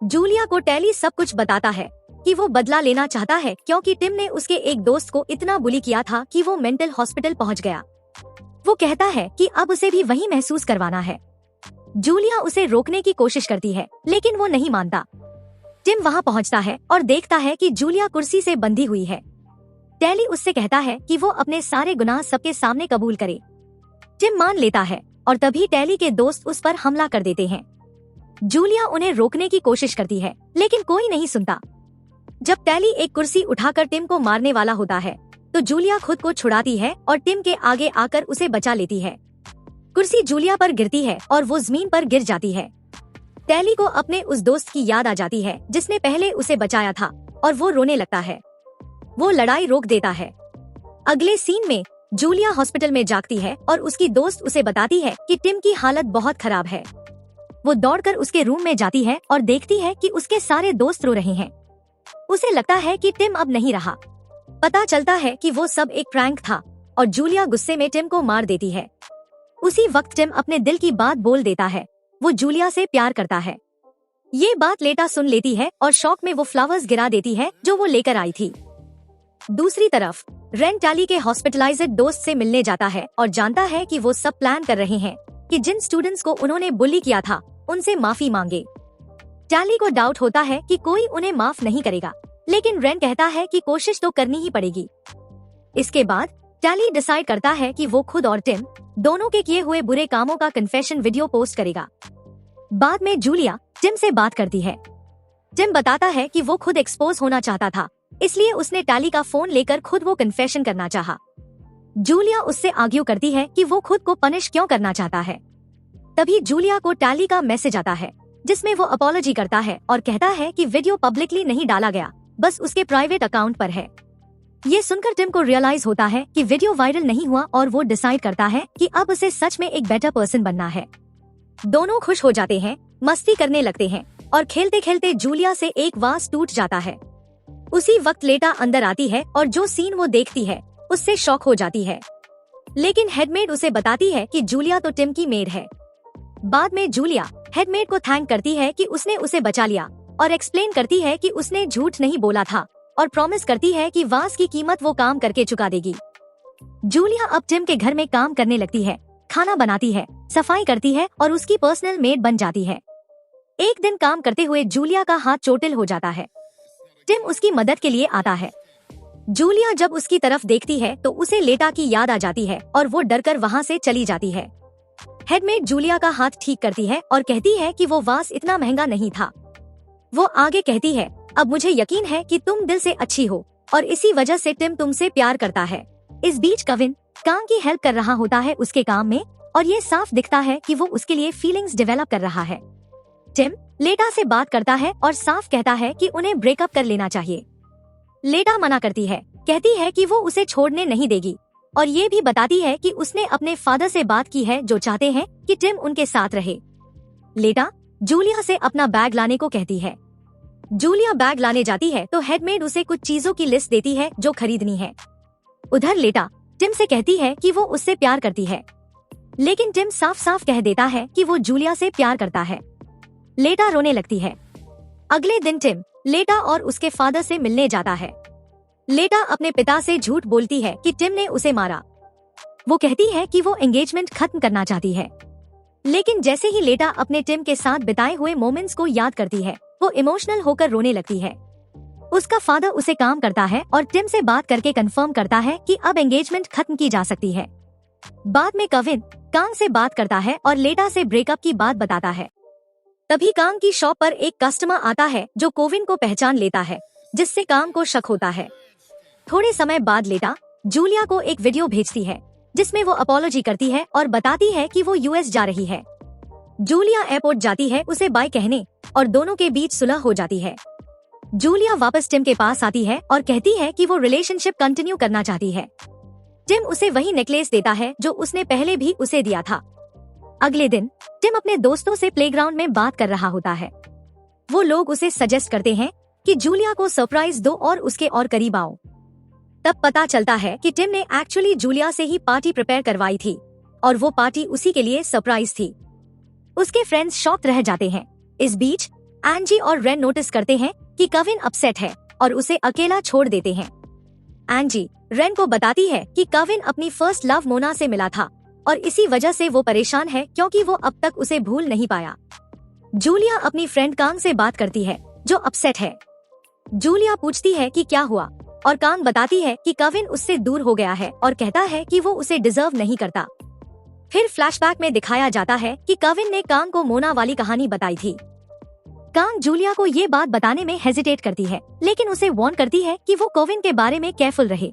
जूलिया को टैली सब कुछ बताता है कि वो बदला लेना चाहता है क्योंकि टिम ने उसके एक दोस्त को इतना बुली किया था कि वो मेंटल हॉस्पिटल पहुंच गया। वो कहता है कि अब उसे भी वही महसूस करवाना है। जूलिया उसे रोकने की कोशिश करती है, लेकिन वो नहीं मानता। टिम वहाँ पहुँचता है और देखता है कि जूलिया कुर्सी से बंधी हुई है। टैली उससे कहता है कि वो अपने सारे गुनाह सबके सामने कबूल करे। टिम मान लेता है और तभी टैली के दोस्त उस पर हमला कर देते हैं। जूलिया उन्हें रोकने की कोशिश करती है, लेकिन कोई नहीं सुनता। जब टैली एक कुर्सी उठाकर टिम को मारने वाला होता है तो जूलिया खुद को छुड़ाती है और टिम के आगे आकर उसे बचा लेती है। कुर्सी जूलिया पर गिरती है और वो जमीन पर गिर जाती है। टैली को अपने उस दोस्त की याद आ जाती है जिसने पहले उसे बचाया था और वो रोने लगता है। वो लड़ाई रोक देता है। अगले सीन में जूलिया हॉस्पिटल में जागती है और उसकी दोस्त उसे बताती है कि टिम की हालत बहुत खराब है। वो दौड़कर उसके रूम में जाती है और देखती है कि उसके सारे दोस्त रो रहे हैं। उसे लगता है कि टिम अब नहीं रहा। पता चलता है कि वो सब एक प्रैंक था और जूलिया गुस्से में टिम को मार देती है। उसी वक्त टिम अपने दिल की बात बोल देता है। वो जूलिया से प्यार करता है। ये बात लेटा सुन लेती है और शौक में वो फ्लावर्स गिरा देती है जो वो लेकर आई थी। दूसरी तरफ रेन टैली के हॉस्पिटलाइज्ड दोस्त से मिलने जाता है और जानता है कि वो सब प्लान कर रहे हैं कि जिन स्टूडेंट्स को उन्होंने बुली किया था उनसे माफी मांगे। टैली को डाउट होता है कि कोई उन्हें माफ नहीं करेगा, लेकिन रेन कहता है कि कोशिश तो करनी ही पड़ेगी। इसके बाद टैली डिसाइड करता है कि वो खुद और टिम दोनों के किए हुए बुरे कामों का कन्फेशन वीडियो पोस्ट करेगा। बाद में जूलिया टिम से बात करती है। टिम बताता है कि वो खुद एक्सपोज होना चाहता था, इसलिए उसने टैली का फोन लेकर खुद वो कन्फेशन करना चाहा। जूलिया उससे आर्ग्यू करती है कि वो खुद को पनिश क्यों करना चाहता है। तभी जूलिया को टैली का मैसेज आता है जिसमें वो अपॉलॉजी करता है और कहता है कि वीडियो पब्लिकली नहीं डाला गया, बस उसके प्राइवेट अकाउंट पर है। ये सुनकर टिम को रियलाइज होता है कि वीडियो वायरल नहीं हुआ और वो डिसाइड करता है कि अब उसे सच में एक बेटर पर्सन बनना है। दोनों खुश हो जाते हैं, मस्ती करने लगते हैं और खेलते खेलते जूलिया से एक वास टूट जाता है। उसी वक्त लेटा अंदर आती है और जो सीन वो देखती है उससे शॉक हो जाती है, लेकिन हेडमेड उसे बताती है कि जूलिया तो टिम की मेड है। बाद में जूलिया हेडमेड को थैंक करती है कि उसने उसे बचा लिया और एक्सप्लेन करती है कि उसने झूठ नहीं बोला था और प्रॉमिस करती है कि वास की कीमत वो काम करके चुका देगी। जूलिया अब टिम के घर में काम करने लगती है, खाना बनाती है, सफाई करती है और उसकी पर्सनल मेड बन जाती है। एक दिन काम करते हुए जूलिया का हाथ चोटिल हो जाता है। टिम उसकी मदद के लिए आता है। जूलिया जब उसकी तरफ देखती है तो उसे लेटा की याद आ जाती है और वो डरकर वहाँ से चली जाती है। हेडमेड जूलिया का हाथ ठीक करती है और कहती है कि वो वास इतना महंगा नहीं था। वो आगे कहती है, अब मुझे यकीन है कि तुम दिल से अच्छी हो और इसी वजह से टिम तुमसे प्यार करता है। इस बीच कविन कांग की हेल्प कर रहा होता है उसके काम में और ये साफ दिखता है कि वो उसके लिए फीलिंग्स डेवलप कर रहा है। टिम लेटा से बात करता है और साफ कहता है कि उन्हें ब्रेकअप कर लेना चाहिए। लेटा मना करती है, कहती है कि वो उसे छोड़ने नहीं देगी और ये भी बताती है कि उसने अपने फादर से बात की है जो चाहते हैं कि टिम उनके साथ रहे। लेटा जूलिया से अपना बैग लाने को कहती है। जूलिया बैग लाने जाती है तो हेडमेड उसे कुछ चीजों की लिस्ट देती है जो खरीदनी है। उधर लेटा टिम से कहती है कि वो उससे प्यार करती है, लेकिन टिम साफ साफ कह देता है कि वो जूलिया से प्यार करता है। लेटा रोने लगती है। अगले दिन टिम लेटा और उसके फादर से मिलने जाता है। लेटा अपने पिता से झूठ बोलती है कि टिम ने उसे मारा। वो कहती है कि वो एंगेजमेंट खत्म करना चाहती है, लेकिन जैसे ही लेटा अपने टिम के साथ बिताए हुए मोमेंट्स को याद करती है, वो इमोशनल होकर रोने लगती है। उसका फादर उसे काम करता है और टिम से बात करके कंफर्म करता है कि अब एंगेजमेंट खत्म की जा सकती है। बाद में कविन कांग से बात करता है और लेटा से ब्रेकअप की बात बताता है। तभी कांग की शॉप पर एक कस्टमर आता है जो कोविन को पहचान लेता है, जिससे कांग को शक होता है। थोड़े समय बाद लेटा जूलिया को एक वीडियो भेजती है जिसमें वो अपॉलॉजी करती है और बताती है कि वो यूएस जा रही है। जूलिया एयरपोर्ट जाती है उसे बाय कहने और दोनों के बीच सुलह हो जाती है। जूलिया वापस टिम के पास आती है और कहती है कि वो रिलेशनशिप कंटिन्यू करना चाहती है। टिम उसे वही नेकलेस देता है जो उसने पहले भी उसे दिया था। अगले दिन टिम अपने दोस्तों से प्लेग्राउंड में बात कर रहा होता है। वो लोग उसे सजेस्ट करते हैं कि जूलिया को सरप्राइज दो और उसके और करीब आओ। तब पता चलता है कि टिम ने एक्चुअली जूलिया से ही पार्टी प्रिपेयर करवाई थी और वो पार्टी उसी के लिए सरप्राइज थी। उसके फ्रेंड्स शॉक्ड रह जाते हैं। इस बीच एंजी और रेन नोटिस करते हैं कि कविन अपसेट है और उसे अकेला छोड़ देते हैं। एंजी रेन को बताती है कि कविन अपनी फर्स्ट लव मोना से मिला था और इसी वजह से वो परेशान है क्योंकि वो अब तक उसे भूल नहीं पाया। जूलिया अपनी फ्रेंड कांग से बात करती है जो अपसेट है। जूलिया पूछती है कि क्या हुआ और कांग बताती है कि कविन उससे दूर हो गया है और कहता है कि वो उसे डिजर्व नहीं करता। फिर फ्लैशबैक में दिखाया जाता है कि कविन ने कांग को मोना वाली कहानी बताई थी। कांग जूलिया को ये बात बताने में हेजिटेट करती है, लेकिन उसे वार्न करती है कि वो कविन के बारे में केयरफुल रहे।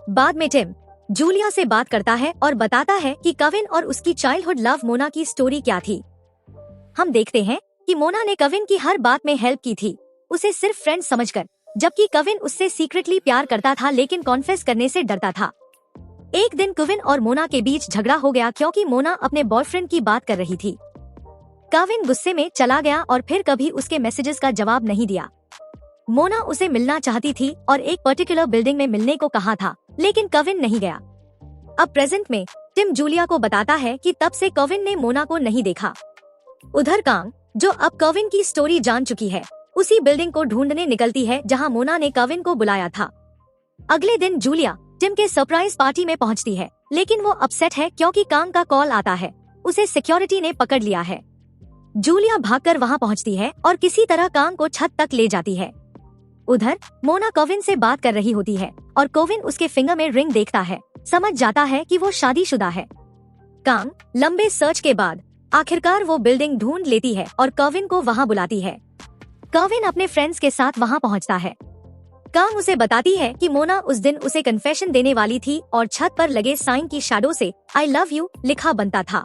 बाद में टिम जूलिया से बात करता है और बताता है कि कविन और उसकी चाइल्डहुड लव मोना की स्टोरी क्या थी। हम देखते हैं कि मोना ने कविन की हर बात में हेल्प की थी, उसे सिर्फ फ्रेंड समझकर, जबकि कविन उससे सीक्रेटली प्यार करता था लेकिन कॉन्फेस करने से डरता था। एक दिन कविन और मोना के बीच झगड़ा हो गया क्योंकि मोना अपने बॉयफ्रेंड की बात कर रही थी। कविन गुस्से में चला गया और फिर कभी उसके मैसेजेस का जवाब नहीं दिया। मोना उसे मिलना चाहती थी और एक पर्टिकुलर बिल्डिंग में मिलने को कहा था, लेकिन कविन नहीं गया। अब प्रेजेंट में टिम जूलिया को बताता है कि तब से कविन ने मोना को नहीं देखा। उधर कांग जो अब कविन की स्टोरी जान चुकी है, उसी बिल्डिंग को ढूंढने निकलती है जहां मोना ने कविन को बुलाया था। अगले दिन जूलिया टिम के सरप्राइज पार्टी में पहुंचती है, लेकिन वो अपसेट है क्योंकि कांग का कॉल आता है, उसे सिक्योरिटी ने पकड़ लिया है। जूलिया भागकर वहां पहुंचती है और किसी तरह कांग को छत तक ले जाती है। उधर मोना कविन से बात कर रही होती है और कविन उसके फिंगर में रिंग देखता है, समझ जाता है कि वो शादीशुदा है। कांग लंबे सर्च के बाद आखिरकार वो बिल्डिंग ढूंढ लेती है और कविन को वहां बुलाती है। कविन अपने फ्रेंड्स के साथ वहां पहुंचता है। कांग उसे बताती है कि मोना उस दिन उसे कन्फेशन देने वाली थी और छत पर लगे साइन की शैडो से आई लव यू लिखा बनता था।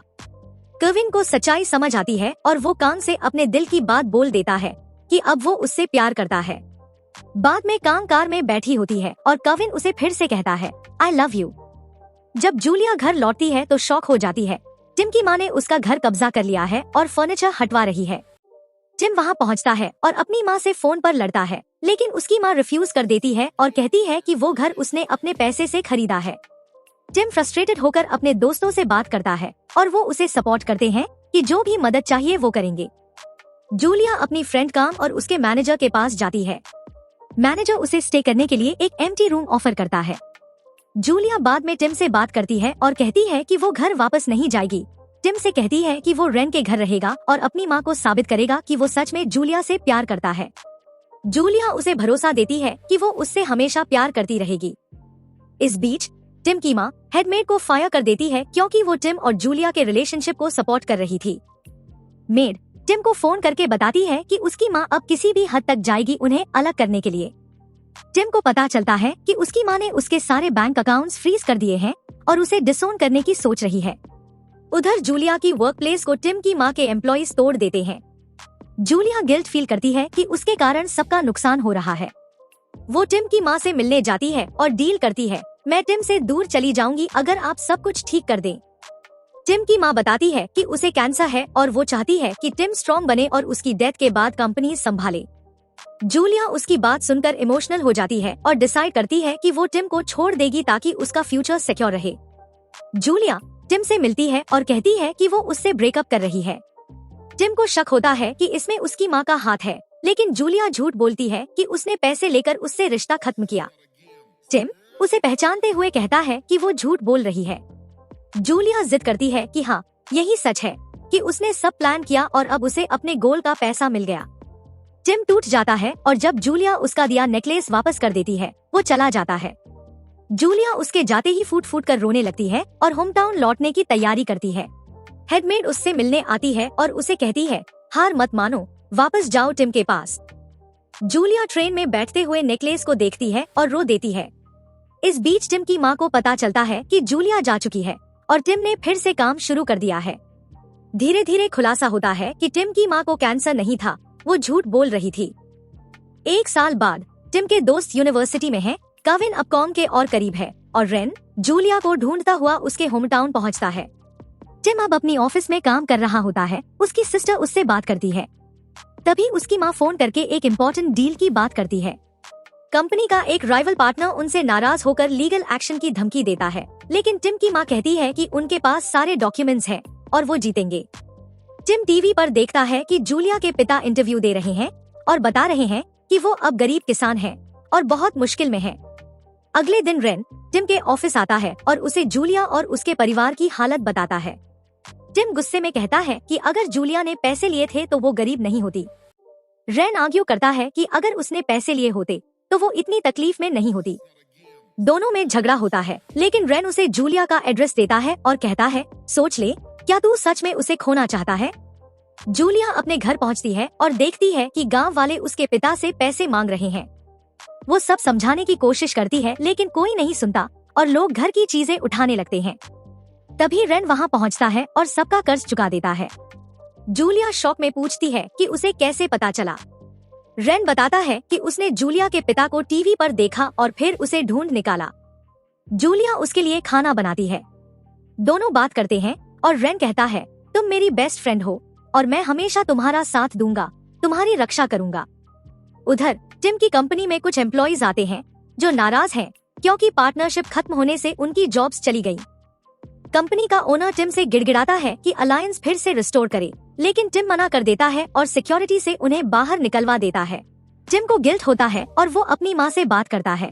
कविन को सच्चाई समझ आती है और वो कांग से अपने दिल की बात बोल देता है कि अब वो उससे प्यार करता है। बाद में कांग कार में बैठी होती है और कविन उसे फिर से कहता है आई लव यू। जब जूलिया घर लौटती है तो शॉक हो जाती है। टिम की माँ ने उसका घर कब्जा कर लिया है और फर्नीचर हटवा रही है। टिम वहाँ पहुँचता है और अपनी माँ से फोन पर लड़ता है, लेकिन उसकी माँ रिफ्यूज कर देती है और कहती है कि वो घर उसने अपने पैसे से खरीदा है। टिम फ्रस्ट्रेटेड होकर अपने दोस्तों से बात करता है और वो उसे सपोर्ट करते हैं कि जो भी मदद चाहिए वो करेंगे। जूलिया अपनी फ्रेंड काम और उसके मैनेजर के पास जाती है। मैनेजर उसे स्टे करने के लिए एक एम्प्टी रूम ऑफर करता है। जूलिया बाद में टिम से बात करती है और कहती है कि वो घर वापस नहीं जाएगी। टिम से कहती है कि वो रेन के घर रहेगा और अपनी माँ को साबित करेगा कि वो सच में जूलिया से प्यार करता है। जूलिया उसे भरोसा देती है कि वो उससे हमेशा प्यार करती रहेगी। इस बीच टिम की माँ हेडमेड को फायर कर देती है क्योंकि वो टिम और जूलिया के रिलेशनशिप को सपोर्ट कर रही थी। मेड टिम को फोन करके बताती है कि उसकी माँ अब किसी भी हद तक जाएगी उन्हें अलग करने के लिए। टिम को पता चलता है कि उसकी माँ ने उसके सारे बैंक अकाउंट्स फ्रीज कर दिए हैं और उसे डिसोन करने की सोच रही है। उधर जूलिया की वर्कप्लेस को टिम की माँ के एम्प्लॉइज तोड़ देते हैं। जूलिया गिल्ट फील करती है कि उसके कारण सबका नुकसान हो रहा है। वो टिम की माँ से मिलने जाती है और डील करती है, मैं टिम से दूर चली जाऊंगी अगर आप सब कुछ ठीक कर दें। टिम की माँ बताती है कि उसे कैंसर है और वो चाहती है कि टिम स्ट्रॉन्ग बने और उसकी डेथ के बाद कंपनी संभाले। जूलिया उसकी बात सुनकर इमोशनल हो जाती है और डिसाइड करती है कि वो टिम को छोड़ देगी ताकि उसका फ्यूचर सिक्योर रहे। जूलिया टिम से मिलती है और कहती है कि वो उससे ब्रेकअप कर रही है। टिम को शक होता है कि इसमें उसकी माँ का हाथ है, लेकिन जूलिया झूठ बोलती है कि उसने पैसे लेकर उससे रिश्ता खत्म किया। टिम उसे पहचानते हुए कहता है कि वो झूठ बोल रही है। जूलिया जिद करती है कि हाँ, यही सच है कि उसने सब प्लान किया और अब उसे अपने गोल का पैसा मिल गया। टिम टूट जाता है और जब जूलिया उसका दिया नेकलेस वापस कर देती है, वो चला जाता है। जूलिया उसके जाते ही फूट फूट कर रोने लगती है और होम टाउन लौटने की तैयारी करती है। हेडमेड उससे मिलने आती है और उसे कहती है, हार मत मानो, वापस जाओ टिम के पास। जूलिया ट्रेन में बैठते हुए नेकलेस को देखती है और रो देती है। इस बीच टिम की माँ को पता चलता है कि जूलिया जा चुकी है और टिम ने फिर से काम शुरू कर दिया है। धीरे धीरे खुलासा होता है कि टिम की माँ को कैंसर नहीं था, वो झूठ बोल रही थी। 1 साल बाद टिम के दोस्त यूनिवर्सिटी में हैं, कविन अब कॉम के और करीब है और रेन जूलिया को ढूंढता हुआ उसके होम टाउन पहुँचता है। टिम अब अपनी ऑफिस में काम कर रहा होता है। उसकी सिस्टर उससे बात करती है। तभी उसकी माँ फोन करके एक इम्पोर्टेंट डील की बात करती है। कंपनी का एक राइवल पार्टनर उनसे नाराज होकर लीगल एक्शन की धमकी देता है, लेकिन टिम की माँ कहती है कि उनके पास सारे डॉक्यूमेंट्स हैं और वो जीतेंगे। टिम टीवी पर देखता है कि जूलिया के पिता इंटरव्यू दे रहे हैं और बता रहे हैं कि वो अब गरीब किसान हैं और बहुत मुश्किल में हैं। अगले दिन रेन टिम के ऑफिस आता है और उसे जूलिया और उसके परिवार की हालत बताता है। टिम गुस्से में कहता है कि अगर जूलिया ने पैसे लिए थे तो वो गरीब नहीं होती। रेन आर्ग्यू करता है कि अगर उसने पैसे लिए होते तो वो इतनी तकलीफ में नहीं होती। दोनों में झगड़ा होता है, लेकिन रेन उसे जूलिया का एड्रेस देता है और कहता है, सोच ले, क्या तू सच में उसे खोना चाहता है? जूलिया अपने घर पहुंचती है और देखती है कि गांव वाले उसके पिता से पैसे मांग रहे हैं। वो सब समझाने की कोशिश करती है, लेकिन कोई नहीं सुनता और लोग घर की चीजें उठाने लगते हैं। तभी रेन वहां पहुंचता है और सबका कर्ज चुका देता है। जूलिया शॉक में पूछती है कि उसे कैसे पता चला। रेन बताता है कि उसने जूलिया के पिता को टीवी पर देखा और फिर उसे ढूंढ निकाला। जूलिया उसके लिए खाना बनाती है। दोनों बात करते हैं और रेन कहता है, तुम मेरी बेस्ट फ्रेंड हो और मैं हमेशा तुम्हारा साथ दूंगा, तुम्हारी रक्षा करूंगा। उधर टिम की कंपनी में कुछ एम्प्लॉइज आते हैं जो नाराज हैं क्योंकि पार्टनरशिप खत्म होने से उनकी जॉब्स चली गई। कंपनी का ओनर टिम से गिड़गिड़ाता है कि अलायंस फिर से रिस्टोर करे, लेकिन टिम मना कर देता है और सिक्योरिटी से उन्हें बाहर निकलवा देता है। टिम को गिल्ट होता है और वो अपनी माँ से बात करता है।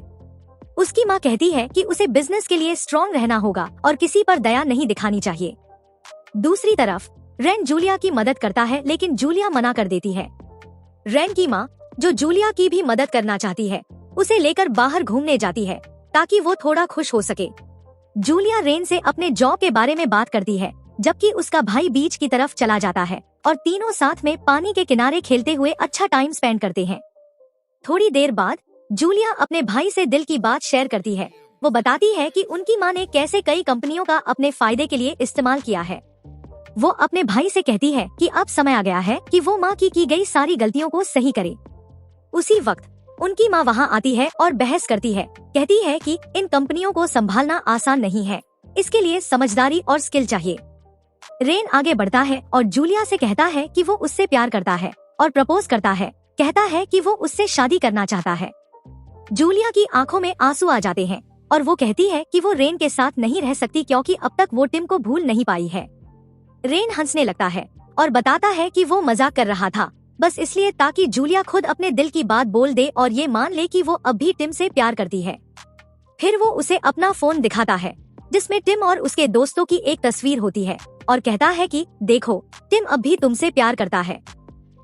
उसकी माँ कहती है कि उसे बिजनेस के लिए स्ट्रॉन्ग रहना होगा और किसी पर दया नहीं दिखानी चाहिए। दूसरी तरफ रेन जूलिया की मदद करता है, लेकिन जूलिया मना कर देती है। रेन की माँ, जो जूलिया की भी मदद करना चाहती है, उसे लेकर बाहर घूमने जाती है ताकि वो थोड़ा खुश हो सके। जूलिया रेन से अपने जॉब के बारे में बात करती है, जबकि उसका भाई बीच की तरफ चला जाता है और तीनों साथ में पानी के किनारे खेलते हुए अच्छा टाइम स्पेंड करते हैं। थोड़ी देर बाद जूलिया अपने भाई से दिल की बात शेयर करती है। वो बताती है कि उनकी माँ ने कैसे कई कंपनियों का अपने फायदे के लिए इस्तेमाल किया है। वो अपने भाई से कहती है कि अब समय आ गया है कि वो माँ की गई सारी गलतियों को सही करे। उसी वक्त उनकी माँ वहाँ आती है और बहस करती है, कहती है कि इन कंपनियों को संभालना आसान नहीं है, इसके लिए समझदारी और स्किल चाहिए। रेन आगे बढ़ता है और जूलिया से कहता है कि वो उससे प्यार करता है और प्रपोज करता है, कहता है कि वो उससे शादी करना चाहता है। जूलिया की आंखों में आंसू आ जाते हैं और वो कहती है कि वो रेन के साथ नहीं रह सकती क्योंकि अब तक वो टिम को भूल नहीं पाई है। रेन हंसने लगता है और बताता है कि वो मजाक कर रहा था, बस इसलिए ताकि जूलिया खुद अपने दिल की बात बोल दे और ये मान ले कि वो अब भी टिम से प्यार करती है। फिर वो उसे अपना फोन दिखाता है जिसमें टिम और उसके दोस्तों की एक तस्वीर होती है और कहता है कि देखो, टिम अब भी तुमसे प्यार करता है।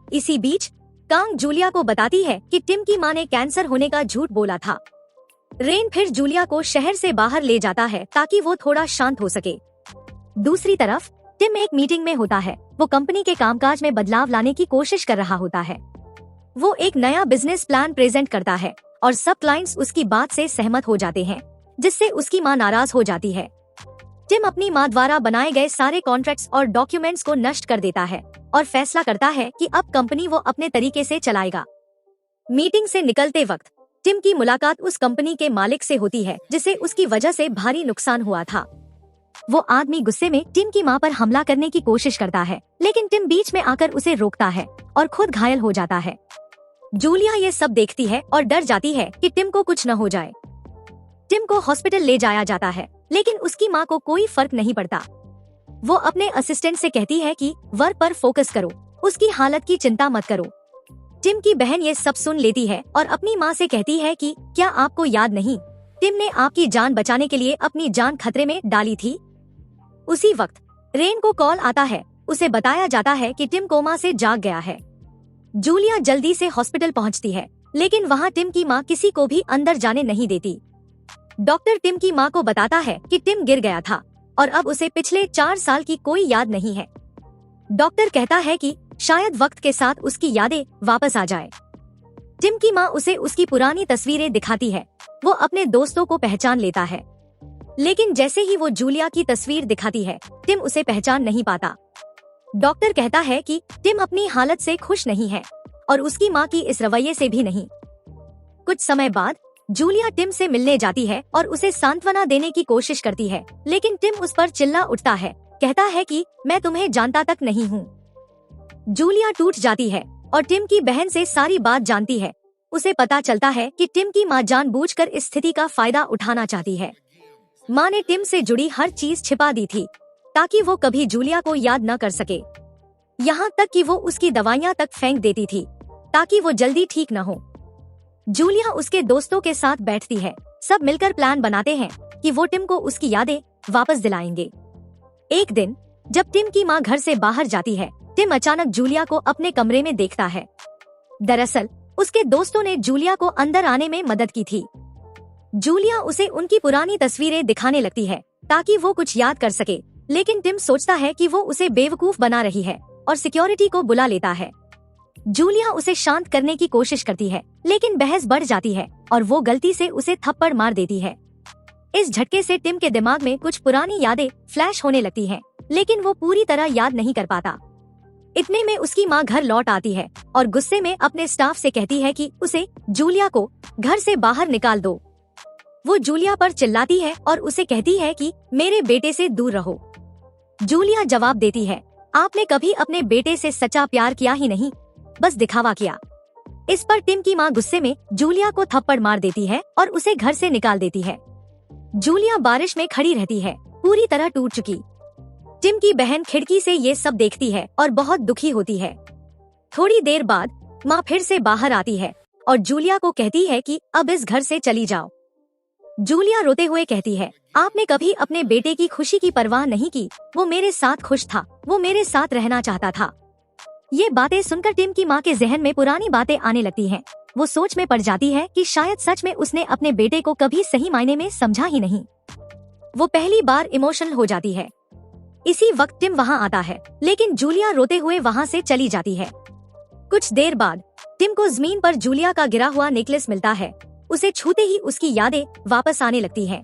इसी बीच कांग जूलिया को बताती है कि टिम की मां ने कैंसर होने का झूठ बोला था। रेन फिर जूलिया को शहर से बाहर ले जाता है ताकि वो थोड़ा शांत हो सके। दूसरी तरफ टिम एक मीटिंग में होता है। वो कंपनी के कामकाज में बदलाव लाने की कोशिश कर रहा होता है। वो एक नया बिजनेस प्लान प्रेजेंट करता है और सब क्लाइंट्स उसकी बात से सहमत हो जाते हैं, जिससे उसकी मां नाराज हो जाती है। टिम अपनी मां द्वारा बनाए गए सारे कॉन्ट्रैक्ट्स और डॉक्यूमेंट्स को नष्ट कर देता है और फैसला करता है कि अब कंपनी वो अपने तरीके से चलाएगा। मीटिंग से निकलते वक्त टिम की मुलाकात उस कंपनी के मालिक से होती है जिसे उसकी वजह से भारी नुकसान हुआ था। वो आदमी गुस्से में टिम की मां पर हमला करने की कोशिश करता है, लेकिन टिम बीच में आकर उसे रोकता है और खुद घायल हो जाता है। जूलिया ये सब देखती है और डर जाती है कि टिम को कुछ न हो जाए। टिम को हॉस्पिटल ले जाया जाता है, लेकिन उसकी मां को कोई फर्क नहीं पड़ता। वो अपने असिस्टेंट से कहती है कि वर्क पर फोकस करो, उसकी हालत की चिंता मत करो। टिम की बहन ये सब सुन लेती है और अपनी मां से कहती है कि क्या आपको याद नहीं, टिम ने आपकी जान बचाने के लिए अपनी जान खतरे में डाली थी। उसी वक्त रेन को कॉल आता है। उसे बताया जाता है कि टिम कोमा से जाग गया है। जूलिया जल्दी से हॉस्पिटल पहुंचती है, लेकिन वहां टिम की मां किसी को भी अंदर जाने नहीं देती। डॉक्टर टिम की मां को बताता है कि टिम गिर गया था और अब उसे पिछले 4 साल की कोई याद नहीं है। डॉक्टर कहता है कि शायद वक्त के साथ उसकी यादें वापस आ जाए। टिम की मां उसे उसकी पुरानी तस्वीरें दिखाती है। वो अपने दोस्तों को पहचान लेता है, लेकिन जैसे ही वो जूलिया की तस्वीर दिखाती है, टिम उसे पहचान नहीं पाता। डॉक्टर कहता है कि टिम अपनी हालत से खुश नहीं है और उसकी मां की इस रवैये से भी नहीं। कुछ समय बाद जूलिया टिम से मिलने जाती है और उसे सांत्वना देने की कोशिश करती है, लेकिन टिम उस पर चिल्ला उठता है, कहता है कि मैं तुम्हें जानता तक नहीं हूँ। जूलिया टूट जाती है और टिम की बहन से सारी बात जानती है। उसे पता चलता है कि टिम की मां जानबूझकर इस स्थिति का फायदा उठाना चाहती है। मां ने टिम से जुड़ी हर चीज छिपा दी थी ताकि वो कभी जूलिया को याद न कर सके। यहाँ तक कि वो उसकी दवाइयाँ तक फेंक देती थी ताकि वो जल्दी ठीक न हो। जूलिया उसके दोस्तों के साथ बैठती है। सब मिलकर प्लान बनाते हैं कि वो टिम को उसकी यादें वापस दिलाएंगे। एक दिन जब टिम की मां घर से बाहर जाती है, टिम अचानक जूलिया को अपने कमरे में देखता है। दरअसल उसके दोस्तों ने जूलिया को अंदर आने में मदद की थी। जूलिया उसे उनकी पुरानी तस्वीरें दिखाने लगती है ताकि वो कुछ याद कर सके, लेकिन टिम सोचता है कि वो उसे बेवकूफ बना रही है और सिक्योरिटी को बुला लेता है। जूलिया उसे शांत करने की कोशिश करती है, लेकिन बहस बढ़ जाती है और वो गलती से उसे थप्पड़ मार देती है। इस झटके से टिम के दिमाग में कुछ पुरानी यादें फ्लैश होने लगती हैं, लेकिन वो पूरी तरह याद नहीं कर पाता। इतने में उसकी मां घर लौट आती है और गुस्से में अपने स्टाफ से कहती है कि उसे जूलिया को घर से बाहर निकाल दो। वो जूलिया पर चिल्लाती है और उसे कहती है कि मेरे बेटे से दूर रहो। जूलिया जवाब देती है, आपने कभी अपने बेटे से सच्चा प्यार किया ही नहीं, बस दिखावा किया। इस पर टिम की मां गुस्से में जूलिया को थप्पड़ मार देती है और उसे घर से निकाल देती है। जूलिया बारिश में खड़ी रहती है, पूरी तरह टूट चुकी। टिम की बहन खिड़की से ये सब देखती है और बहुत दुखी होती है। थोड़ी देर बाद मां फिर से बाहर आती है और जूलिया को कहती है कि अब इस घर से चली जाओ। जूलिया रोते हुए कहती है, आपने कभी अपने बेटे की खुशी की परवाह नहीं की। वो मेरे साथ खुश था, वो मेरे साथ रहना चाहता था। ये बातें सुनकर टिम की मां के जहन में पुरानी बातें आने लगती हैं। वो सोच में पड़ जाती है कि शायद सच में उसने अपने बेटे को कभी सही मायने में समझा ही नहीं। वो पहली बार इमोशनल हो जाती है। इसी वक्त टिम वहाँ आता है, लेकिन जूलिया रोते हुए वहाँ से चली जाती है। कुछ देर बाद टिम को जमीन पर जूलिया का गिरा हुआ नेकलेस मिलता है। उसे छूते ही उसकी यादें वापस आने लगती हैं।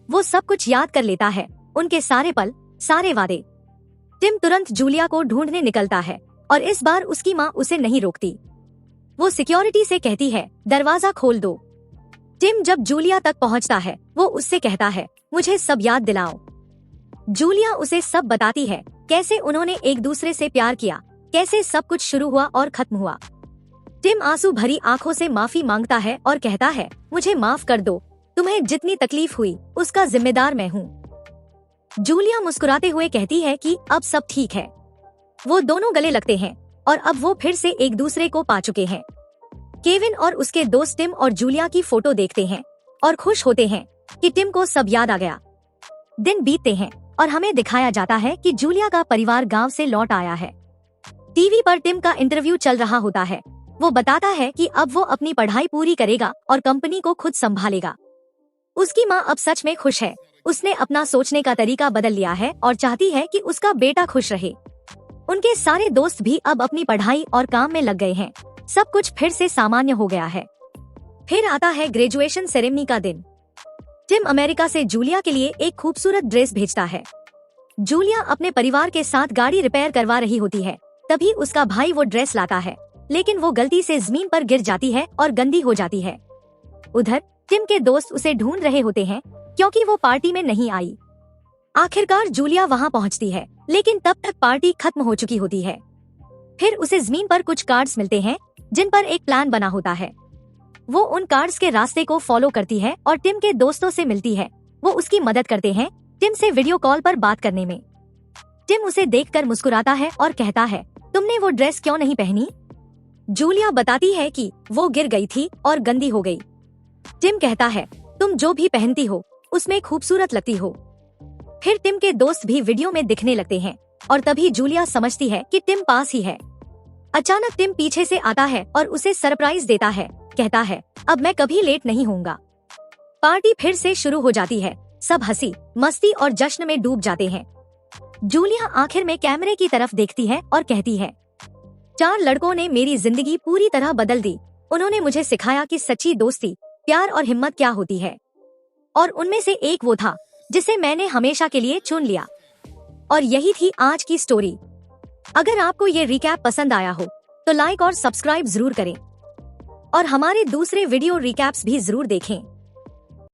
वो सब कुछ याद कर लेता है, उनके सारे पल, सारे वादे। टिम तुरंत जूलिया को ढूंढने निकलता है और इस बार उसकी माँ उसे नहीं रोकती। वो सिक्योरिटी से कहती है, दरवाजा खोल दो। टिम जब जूलिया तक पहुँचता है, वो उससे कहता है, मुझे सब याद दिलाओ। जूलिया उसे सब बताती है, कैसे उन्होंने एक दूसरे से प्यार किया, कैसे सब कुछ शुरू हुआ और खत्म हुआ। टिम आंसू भरी आंखों से माफी मांगता है और कहता है, मुझे माफ कर दो, तुम्हें जितनी तकलीफ हुई उसका जिम्मेदार मैं हूँ। जूलिया मुस्कुराते हुए कहती है कि अब सब ठीक है। वो दोनों गले लगते हैं और अब वो फिर से एक दूसरे को पा चुके हैं। केविन और उसके दोस्त टिम और जूलिया की फोटो देखते हैं और खुश होते हैं कि टिम को सब याद आ गया। दिन बीतते हैं और हमें दिखाया जाता है कि जूलिया का परिवार गांव से लौट आया है। टीवी पर टिम का इंटरव्यू चल रहा होता है। वो बताता है कि अब वो अपनी पढ़ाई पूरी करेगा और कंपनी को खुद संभालेगा। उसकी माँ अब सच में खुश है। उसने अपना सोचने का तरीका बदल लिया है और चाहती है कि उसका बेटा खुश रहे। उनके सारे दोस्त भी अब अपनी पढ़ाई और काम में लग गए हैं। सब कुछ फिर से सामान्य हो गया है। फिर आता है ग्रेजुएशन सेरेमनी का दिन। टिम अमेरिका से जूलिया के लिए एक खूबसूरत ड्रेस भेजता है। जूलिया अपने परिवार के साथ गाड़ी रिपेयर करवा रही होती है। तभी उसका भाई वो ड्रेस लाता है, लेकिन वो गलती से जमीन पर गिर जाती है और गंदी हो जाती है। उधर टिम के दोस्त उसे ढूंढ रहे होते हैं क्योंकि वो पार्टी में नहीं आई। आखिरकार जूलिया वहां पहुंचती है, लेकिन तब तक पार्टी खत्म हो चुकी होती है। फिर उसे जमीन पर कुछ कार्ड्स मिलते हैं जिन पर एक प्लान बना होता है। वो उन कार्ड्स के रास्ते को फॉलो करती है और टिम के दोस्तों से मिलती है। वो उसकी मदद करते हैं टिम से वीडियो कॉल पर बात करने में। टिम उसे देखकर मुस्कुराता है और कहता है, तुमने वो ड्रेस क्यों नहीं पहनी? जूलिया बताती है कि वो गिर गई थी और गंदी हो गई। टिम कहता है, तुम जो भी पहनती हो उसमें खूबसूरत लगती हो। फिर टिम के दोस्त भी वीडियो में दिखने लगते हैं और तभी जूलिया समझती है कि टिम पास ही है। अचानक टिम पीछे से आता है और उसे सरप्राइज देता है। कहता है, अब मैं कभी लेट नहीं होऊंगा। पार्टी फिर से शुरू हो जाती है। सब हंसी मस्ती और जश्न में डूब जाते हैं। जूलिया आखिर में कैमरे की तरफ देखती है और कहती है, 4 लड़कों ने मेरी जिंदगी पूरी तरह बदल दी। उन्होंने मुझे सिखाया कि सच्ची दोस्ती, प्यार और हिम्मत क्या होती है। और उनमें से एक वो था जिसे मैंने हमेशा के लिए चुन लिया। और यही थी आज की स्टोरी। अगर आपको ये रिकैप पसंद आया हो तो लाइक और सब्सक्राइब जरूर करें और हमारे दूसरे वीडियो रिकैप्स भी जरूर देखें।